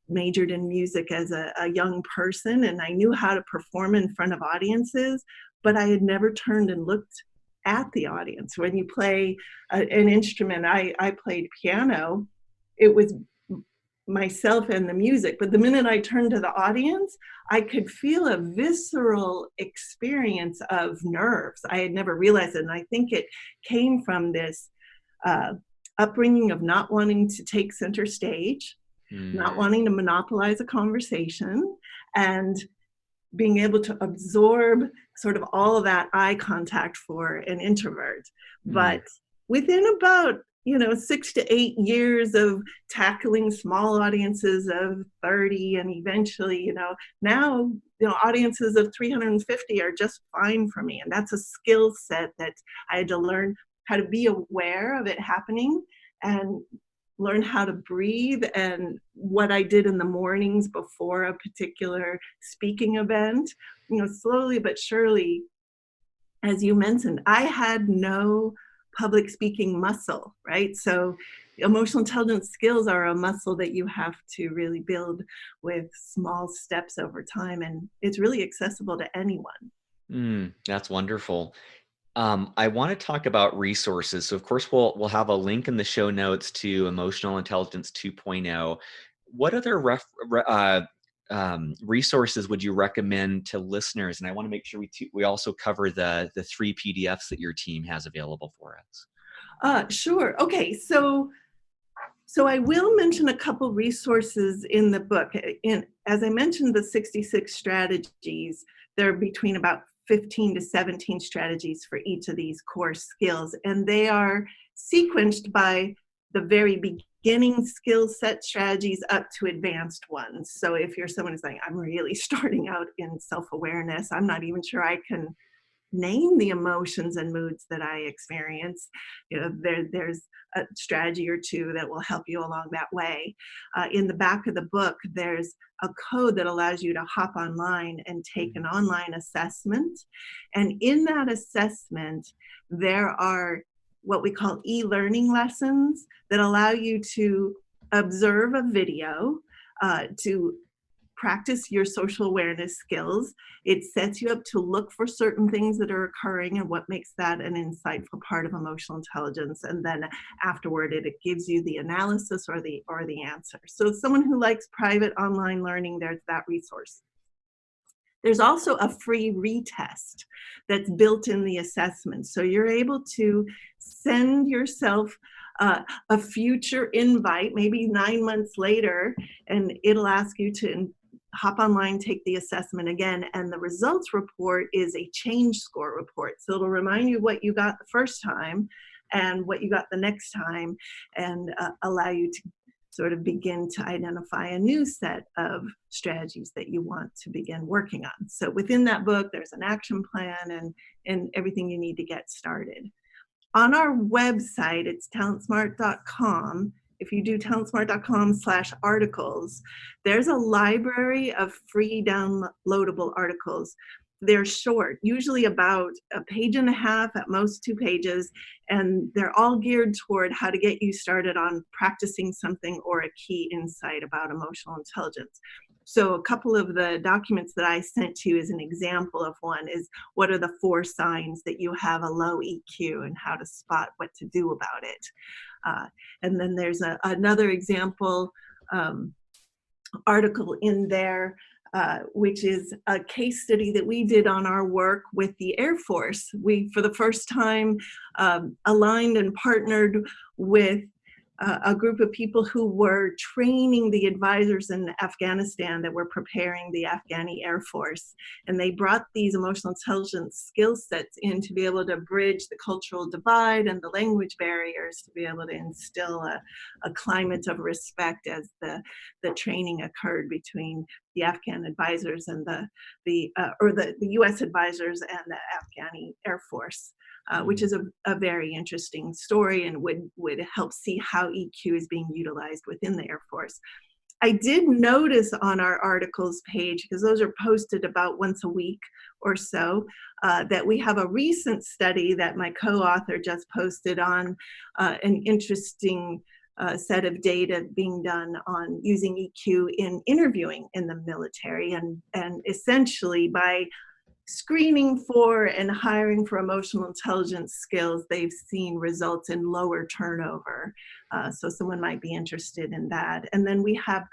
majored in music as a young person, and I knew how to perform in front of audiences, but I had never turned and looked at the audience. When you play an instrument, I played piano, it was myself and the music, but the minute I turned to the audience, I could feel a visceral experience of nerves. I had never realized it, and I think it came from this upbringing of not wanting to take center stage, not wanting to monopolize a conversation, and being able to absorb sort of all of that eye contact for an introvert. But within about 6 to 8 years of tackling small audiences of 30, and eventually, now, audiences of 350 are just fine for me. And that's a skill set that I had to learn how to be aware of it happening and learn how to breathe. And what I did in the mornings before a particular speaking event, slowly but surely, as you mentioned, I had no public speaking muscle, right? So emotional intelligence skills are a muscle that you have to really build with small steps over time. And it's really accessible to anyone. That's wonderful. I want to talk about resources. So of course, we'll have a link in the show notes to Emotional Intelligence 2.0. What other resources would you recommend to listeners? And I want to make sure we also cover the 3 PDFs that your team has available for us. Sure. Okay. So I will mention a couple resources in the book. As I mentioned, the 66 strategies, they're between about 15 to 17 strategies for each of these core skills, and they are sequenced by the very beginning skill set strategies up to advanced ones. So if you're someone who's like, I'm really starting out in self-awareness, I'm not even sure I can name the emotions and moods that I experience, there's a strategy or two that will help you along that way. In the back of the book, there's a code that allows you to hop online and take an online assessment. And in that assessment, there are what we call e-learning lessons that allow you to observe a video, to practice your social awareness skills. It sets you up to look for certain things that are occurring and what makes that an insightful part of emotional intelligence. And then afterward, it gives you the analysis or the answer. So someone who likes private online learning, there's that resource. There's also a free retest that's built in the assessment. So you're able to send yourself a future invite, maybe 9 months later, and it'll ask you to hop online, take the assessment again, and the results report is a change score report. So it'll remind you what you got the first time and what you got the next time, and allow you to sort of begin to identify a new set of strategies that you want to begin working on. So within that book, there's an action plan and everything you need to get started. On our website, it's TalentSmart.com, if you do talentsmart.com/articles, there's a library of free downloadable articles. They're short, usually about a page and a half, at most 2 pages, and they're all geared toward how to get you started on practicing something or a key insight about emotional intelligence. So a couple of the documents that I sent to you as an example of one is, what are the 4 signs that you have a low EQ and how to spot what to do about it. And then there's another example article in there, which is a case study that we did on our work with the Air Force. We, for the first time, aligned and partnered with a group of people who were training the advisors in Afghanistan that were preparing the Afghani Air Force. And they brought these emotional intelligence skill sets in to be able to bridge the cultural divide and the language barriers, to be able to instill a climate of respect as the training occurred between the Afghan advisors and the U.S. advisors and the Afghani Air Force. Which is a very interesting story and would help see how EQ is being utilized within the Air Force. I did notice on our articles page, because those are posted about once a week or so, that we have a recent study that my co-author just posted on an interesting set of data being done on using EQ in interviewing in the military, and essentially by screening for and hiring for emotional intelligence skills, they've seen results in lower turnover. So someone might be interested in that. And then we have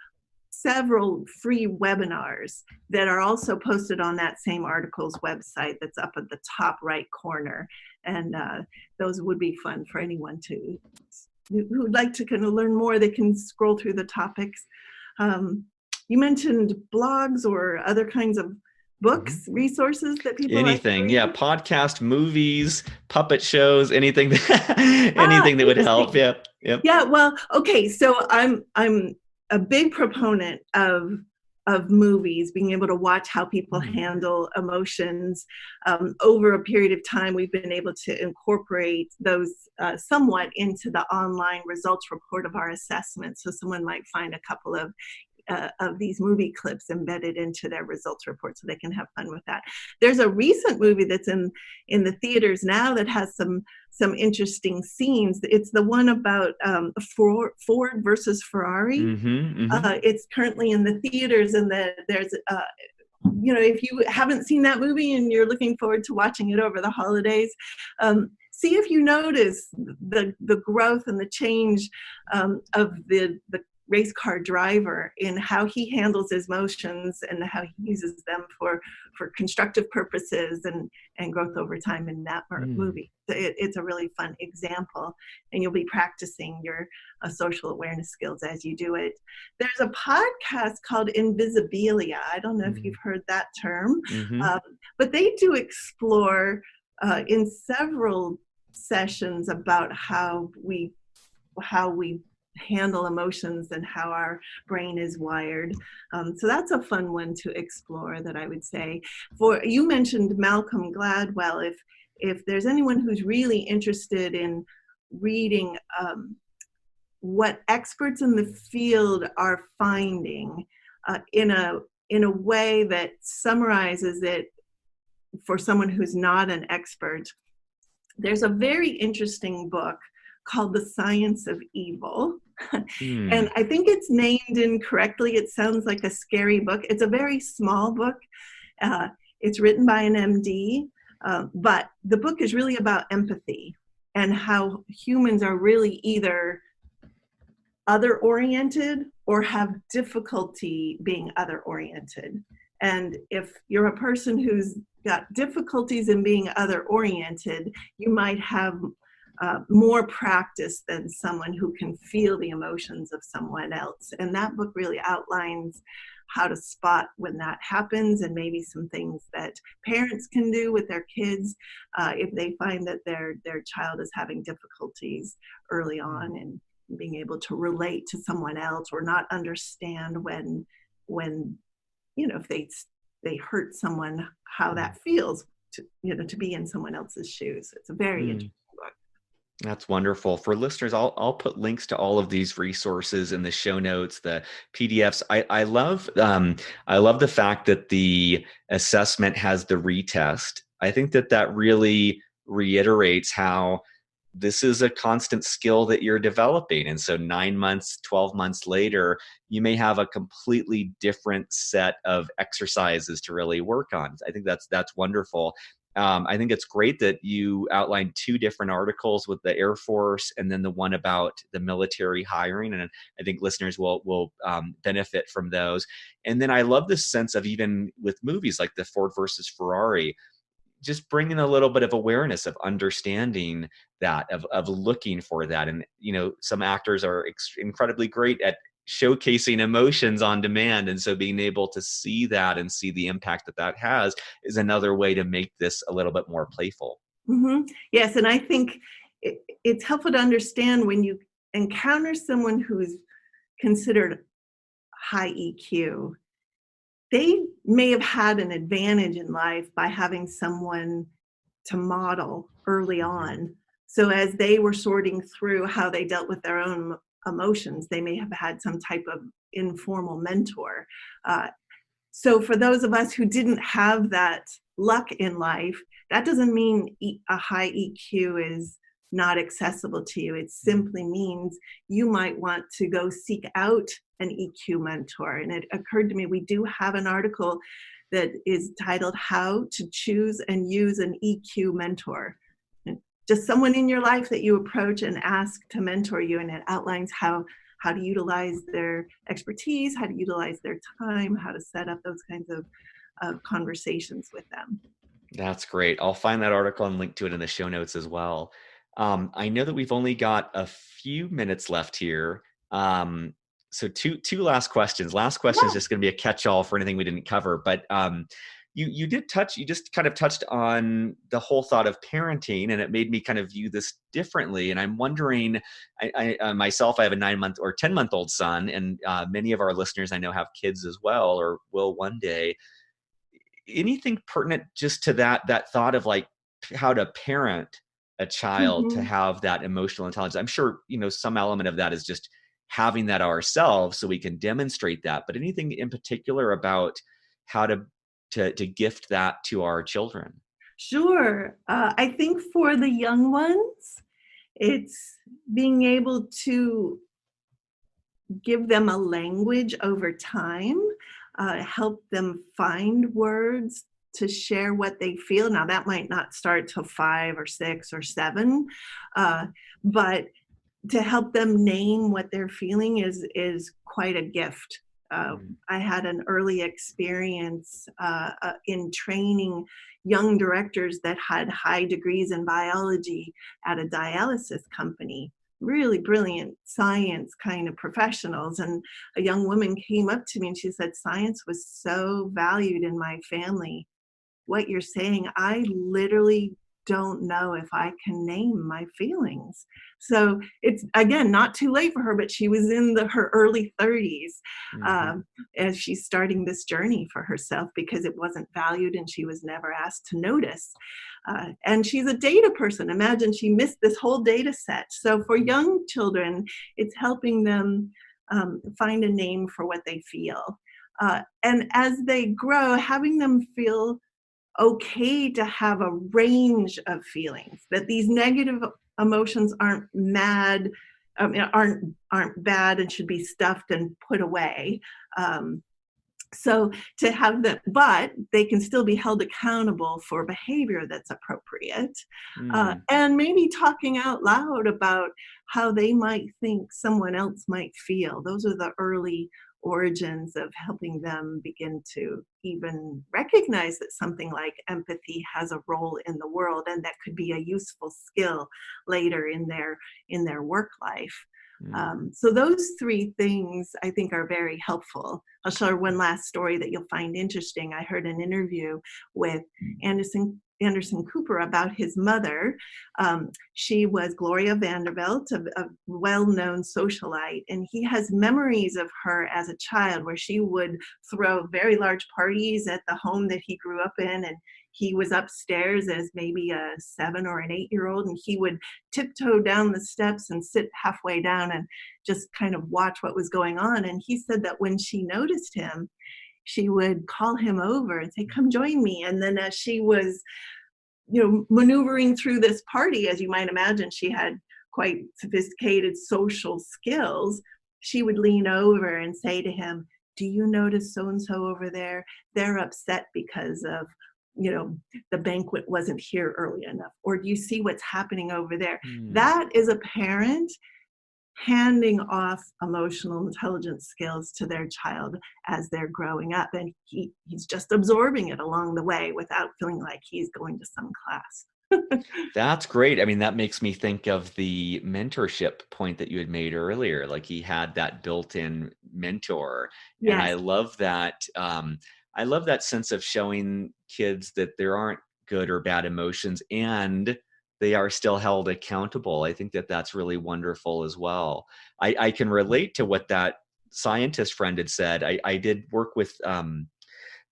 several free webinars that are also posted on that same article's website that's up at the top right corner. And those would be fun for anyone who'd like to kind of learn more. They can scroll through the topics. You mentioned blogs or other kinds of books, resources that people anything, like podcast, movies, puppet shows, anything that would help. Yep. Yeah, well, okay, so I'm a big proponent of movies, being able to watch how people handle emotions. Over a period of time, we've been able to incorporate those somewhat into the online results report of our assessment. So someone might find a couple of these movie clips embedded into their results report, so they can have fun with that. There's a recent movie that's in the theaters now that has some interesting scenes. It's the one about Ford versus Ferrari. It's currently in the theaters, and there's if you haven't seen that movie and you're looking forward to watching it over the holidays, see if you notice the growth and the change of the race car driver in how he handles his emotions and how he uses them for constructive purposes and growth over time in that movie. It's a really fun example, and you'll be practicing your social awareness skills as you do it. There's a podcast called Invisibilia. I don't know if you've heard that term, but they do explore in several sessions about how we handle emotions and how our brain is wired. So that's a fun one to explore, that I would say. You mentioned Malcolm Gladwell. If there's anyone who's really interested in reading what experts in the field are finding in a way that summarizes it for someone who's not an expert, there's a very interesting book called The Science of Evil. And I think it's named incorrectly. It sounds like a scary book. It's a very small book. It's written by an MD, but the book is really about empathy and how humans are really either other-oriented or have difficulty being other-oriented. And if you're a person who's got difficulties in being other-oriented, you might have more practice than someone who can feel the emotions of someone else. And that book really outlines how to spot when that happens, and maybe some things that parents can do with their kids if they find that their child is having difficulties early on, and being able to relate to someone else or not understand when if they hurt someone, how that feels to be in someone else's shoes. It's a very interesting book. That's wonderful. For listeners, I'll put links to all of these resources in the show notes, the PDFs. I love the fact that the assessment has the retest. I think that really reiterates how this is a constant skill that you're developing. And so 9 months, 12 months later, you may have a completely different set of exercises to really work on. I think that's wonderful. I think it's great that you outlined two different articles with the Air Force and then the one about the military hiring. And I think listeners will benefit from those. And then I love this sense of, even with movies like the Ford versus Ferrari, just bringing a little bit of awareness of understanding that, of looking for that. And, some actors are incredibly great at showcasing emotions on demand. And so being able to see that and see the impact that has is another way to make this a little bit more playful. Yes, and I think it's helpful to understand when you encounter someone who's considered high EQ, they may have had an advantage in life by having someone to model early on. So as they were sorting through how they dealt with their own emotions, they may have had some type of informal mentor. So for those of us who didn't have that luck in life, that doesn't mean a high EQ is not accessible to you. It simply means you might want to go seek out an EQ mentor. And it occurred to me, we do have an article that is titled How to Choose and Use an EQ Mentor. And just someone in your life that you approach and ask to mentor you, and it outlines how to utilize their expertise, how to utilize their time, how to set up those kinds of conversations with them. That's great. I'll find that article and link to it in the show notes as well. I know that we've only got a few minutes left here. So two last questions. Last question is just going to be a catch-all for anything we didn't cover. But you just kind of touched on the whole thought of parenting, and it made me kind of view this differently. And I'm wondering, I myself, I have a 9-month or 10-month-old son, and many of our listeners I know have kids as well, or will one day. Anything pertinent just to that thought of like how to parent a child to have that emotional intelligence? I'm sure, some element of that is just having that ourselves so we can demonstrate that, but anything in particular about how to gift that to our children? Sure. I think for the young ones, it's being able to give them a language over time, help them find words to share what they feel. Now, that might not start till 5 or 6 or 7, but to help them name what they're feeling is quite a gift. I had an early experience in training young directors that had high degrees in biology at a dialysis company, really brilliant science kind of professionals. And a young woman came up to me and she said, "Science was so valued in my family. What you're saying, I literally don't know if I can name my feelings." So it's, again, not too late for her, but she was in her early 30s as she's starting this journey for herself because it wasn't valued and she was never asked to notice. And she's a data person. Imagine she missed this whole data set. So for young children, it's helping them find a name for what they feel. And as they grow, having them feel okay to have a range of feelings, that these negative emotions aren't aren't bad and should be stuffed and put away. So to have them, but they can still be held accountable for behavior that's appropriate. And maybe talking out loud about how they might think someone else might feel. Those are the early origins of helping them begin to even recognize that something like empathy has a role in the world and that could be a useful skill later in their work life. So those 3 things I think are very helpful. I'll share one last story that you'll find interesting. I heard an interview with Anderson Cooper about his mother. She was Gloria Vanderbilt, a well-known socialite, and he has memories of her as a child where she would throw very large parties at the home that he grew up in, and he was upstairs as maybe a 7 or an 8-year-old, and he would tiptoe down the steps and sit halfway down and just kind of watch what was going on. And he said that when she noticed him, she would call him over and say, come join me. And then as she was, maneuvering through this party, as you might imagine, she had quite sophisticated social skills. She would lean over and say to him, do you notice so-and-so over there? They're upset because of, the banquet wasn't here early enough. Or do you see what's happening over there? That is a parent handing off emotional intelligence skills to their child as they're growing up. And he's just absorbing it along the way without feeling like he's going to some class. That's great. I mean, that makes me think of the mentorship point that you had made earlier. Like he had that built-in mentor. Yes. And I love that. I love that sense of showing kids that there aren't good or bad emotions and they are still held accountable. I think that that's really wonderful as well. I can relate to what that scientist friend had said. I did work with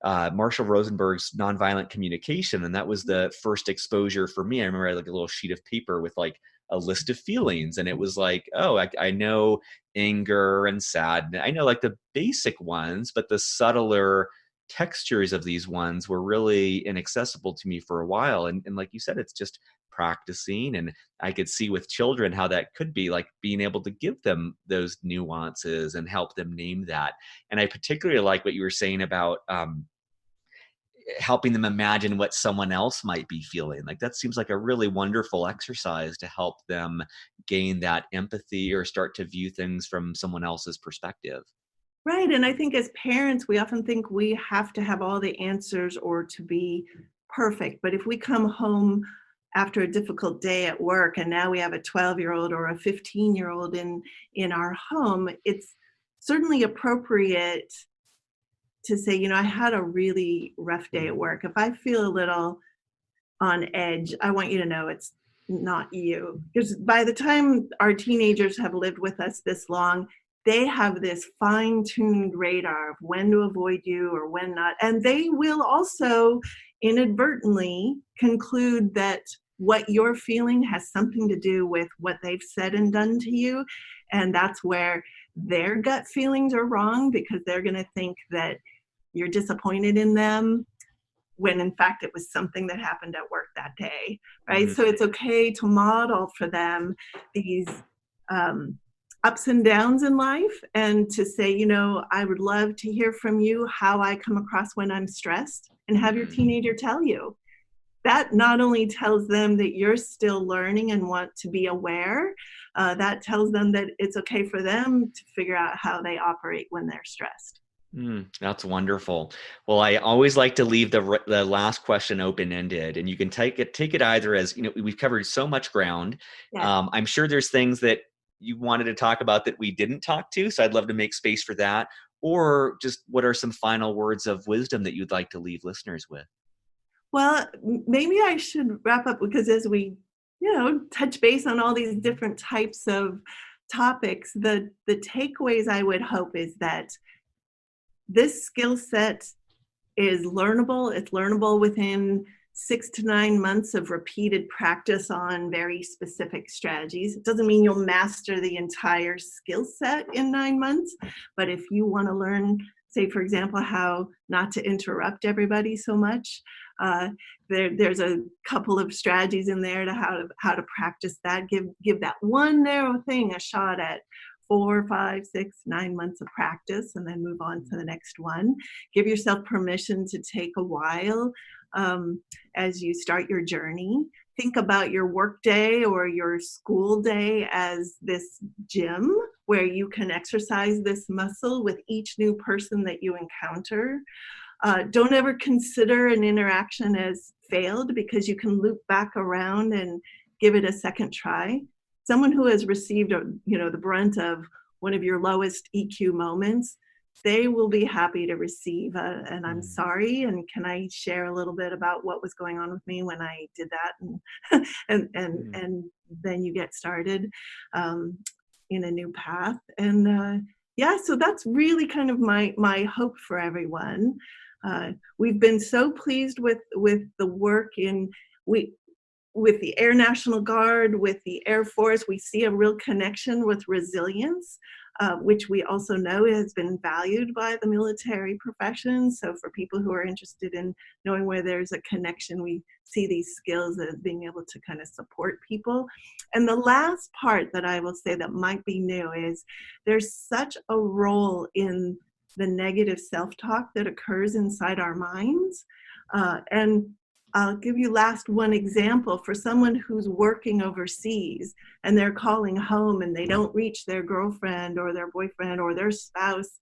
Marshall Rosenberg's Nonviolent Communication, and that was the first exposure for me. I remember I had like a little sheet of paper with like a list of feelings, and it was like, oh, I know anger and sadness. I know like the basic ones, but the subtler textures of these ones were really inaccessible to me for a while. And like you said, it's just practicing. And I could see with children how that could be like being able to give them those nuances and help them name that. And I particularly like what you were saying about helping them imagine what someone else might be feeling. Like that seems like a really wonderful exercise to help them gain that empathy or start to view things from someone else's perspective. Right. And I think as parents, we often think we have to have all the answers or to be perfect. But if we come home after a difficult day at work and now we have a 12-year-old or a 15-year-old in our home, it's certainly appropriate to say, I had a really rough day at work. If I feel a little on edge, I want you to know it's not you. Because by the time our teenagers have lived with us this long, they have this fine-tuned radar of when to avoid you or when not. And they will also inadvertently conclude that what you're feeling has something to do with what they've said and done to you. And that's where their gut feelings are wrong, because they're going to think that you're disappointed in them when in fact it was something that happened at work that day, right? Mm-hmm. So it's okay to model for them these ups and downs in life, and to say, I would love to hear from you how I come across when I'm stressed, and have your teenager tell you. That not only tells them that you're still learning and want to be aware, that tells them that it's okay for them to figure out how they operate when they're stressed. That's wonderful. Well, I always like to leave the last question open-ended, and you can take it either as, we've covered so much ground. Yes. I'm sure there's things that you wanted to talk about that we didn't talk to, so I'd love to make space for that. Or just what are some final words of wisdom that you'd like to leave listeners with? Well, maybe I should wrap up, because as we, touch base on all these different types of topics, the takeaways I would hope is that this skill set is learnable. It's learnable within 6 to 9 months of repeated practice on very specific strategies. It doesn't mean you'll master the entire skill set in 9 months, but if you want to learn, say, for example, how not to interrupt everybody so much, there's a couple of strategies in there to how to practice that. Give that one narrow thing a shot at 4, 5, 6, 9 months of practice, and then move on to the next one. Give yourself permission to take a while as you start your journey. Think about your work day or your school day as this gym where you can exercise this muscle with each new person that you encounter. Don't ever consider an interaction as failed, because you can loop back around and give it a second try. Someone who has received, the brunt of one of your lowest EQ moments, they will be happy to receive and I'm sorry, and can I share a little bit about what was going on with me when I did that, and then you get started in a new path. And so that's really kind of my hope for everyone. We've been so pleased with the work with the Air National Guard, with the Air Force. We see a real connection with resilience, which we also know has been valued by the military profession. So for people who are interested in knowing where there's a connection, we see these skills as being able to kind of support people. And the last part that I will say that might be new is there's such a role in the negative self-talk that occurs inside our minds. And I'll give you one example for someone who's working overseas and they're calling home and they don't reach their girlfriend or their boyfriend or their spouse.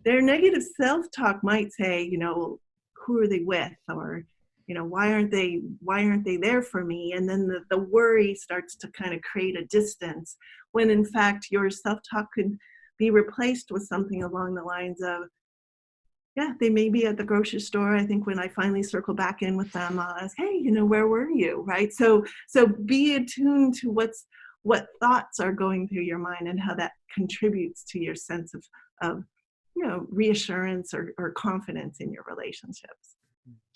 Their negative self-talk might say, who are they with? Or, why aren't they there for me? And then the worry starts to kind of create a distance when in fact your self-talk could be replaced with something along the lines of, yeah, they may be at the grocery store. I think when I finally circle back in with them, I'll ask, hey, where were you, right? So be attuned to what thoughts are going through your mind and how that contributes to your sense of reassurance or confidence in your relationships.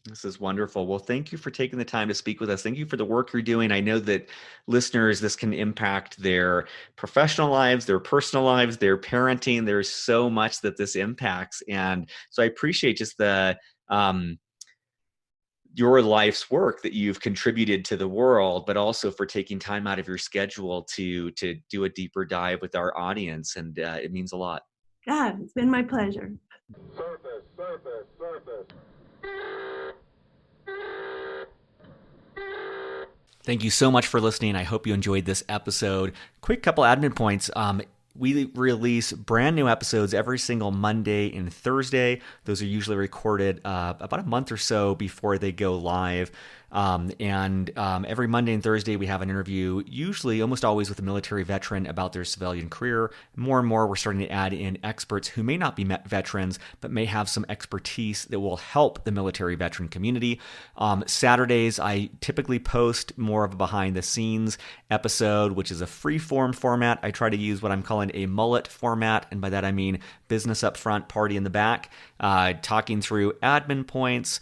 This is wonderful. Well, thank you for taking the time to speak with us. Thank you for the work you're doing. I know that listeners, this can impact their professional lives, their personal lives, their parenting. There's so much that this impacts. And so I appreciate just your life's work that you've contributed to the world, but also for taking time out of your schedule to do a deeper dive with our audience. And it means a lot. Yeah, it's been my pleasure. Service. Thank you so much for listening. I hope you enjoyed this episode. Quick couple admin points. We release brand new episodes every single Monday and Thursday. Those are usually recorded about a month or so before they go live. And every Monday and Thursday, we have an interview, usually almost always with a military veteran about their civilian career. More and more, we're starting to add in experts who may not be veterans, but may have some expertise that will help the military veteran community. Saturdays, I typically post more of a behind the scenes episode, which is a free form format. I try to use what I'm calling a mullet format. And by that, I mean business up front, party in the back, talking through admin points,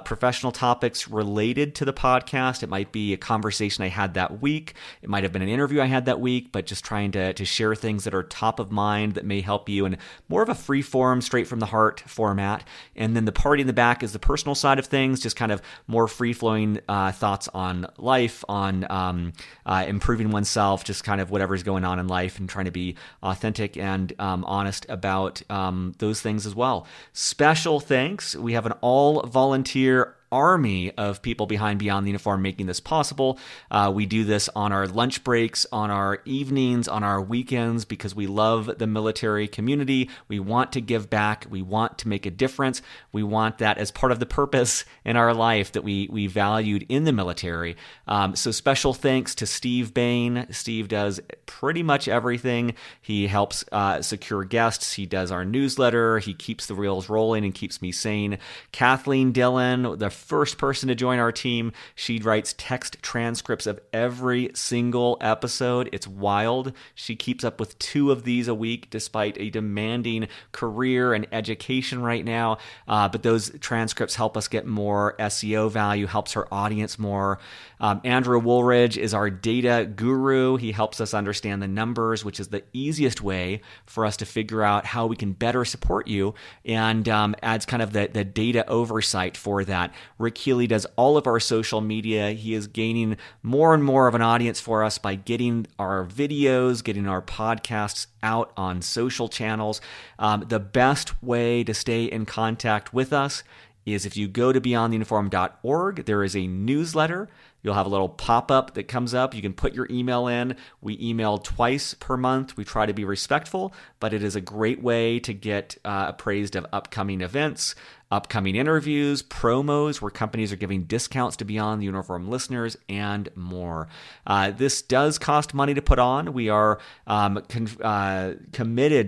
professional topics related to the podcast. It might be a conversation I had that week. It might have been an interview I had that week, but just trying to share things that are top of mind that may help you in more of a free form, straight from the heart format. And then the party in the back is the personal side of things, just kind of more free-flowing thoughts on life, on improving oneself, just kind of whatever's going on in life and trying to be authentic and honest about those things as well. Special thanks. We have an all-volunteer army of people behind Beyond the Uniform making this possible. We do this on our lunch breaks, on our evenings, on our weekends, because we love the military community. We want to give back. We want to make a difference. We want that as part of the purpose in our life that we valued in the military. So special thanks to Steve Bain. Steve does pretty much everything. He helps secure guests. He does our newsletter. He keeps the reels rolling and keeps me sane. Kathleen Dillon, the first person to join our team. She writes text transcripts of every single episode. It's wild. She keeps up with 2 of these a week despite a demanding career and education right now. But those transcripts help us get more SEO value, helps her audience more. Andrew Woolridge is our data guru. He helps us understand the numbers, which is the easiest way for us to figure out how we can better support you, and adds kind of the data oversight for that. Rick Healy does all of our social media. He is gaining more and more of an audience for us by getting our videos, getting our podcasts out on social channels. The best way to stay in contact with us is if you go to beyondtheuniform.org, there is a newsletter. You'll have a little pop-up that comes up. You can put your email in. We email twice per month. We try to be respectful, but it is a great way to get appraised of upcoming events, upcoming interviews, promos where companies are giving discounts to Beyond the Uniform listeners, and more. This does cost money to put on. We are committed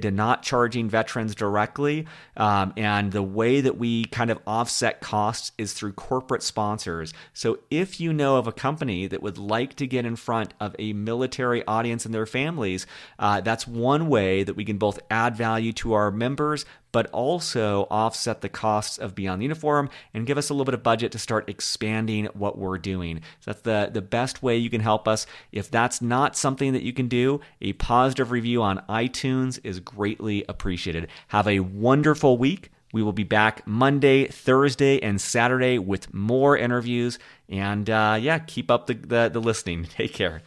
to not charging veterans directly, and the way that we kind of offset costs is through corporate sponsors. So if you know of a company that would like to get in front of a military audience and their families, that's one way that we can both add value to our members, but also offset the costs of Beyond the Uniform and give us a little bit of budget to start expanding what we're doing. So that's the best way you can help us. If that's not something that you can do, a positive review on iTunes is greatly appreciated. Have a wonderful week. We will be back Monday, Thursday, and Saturday with more interviews. And keep up the listening. Take care.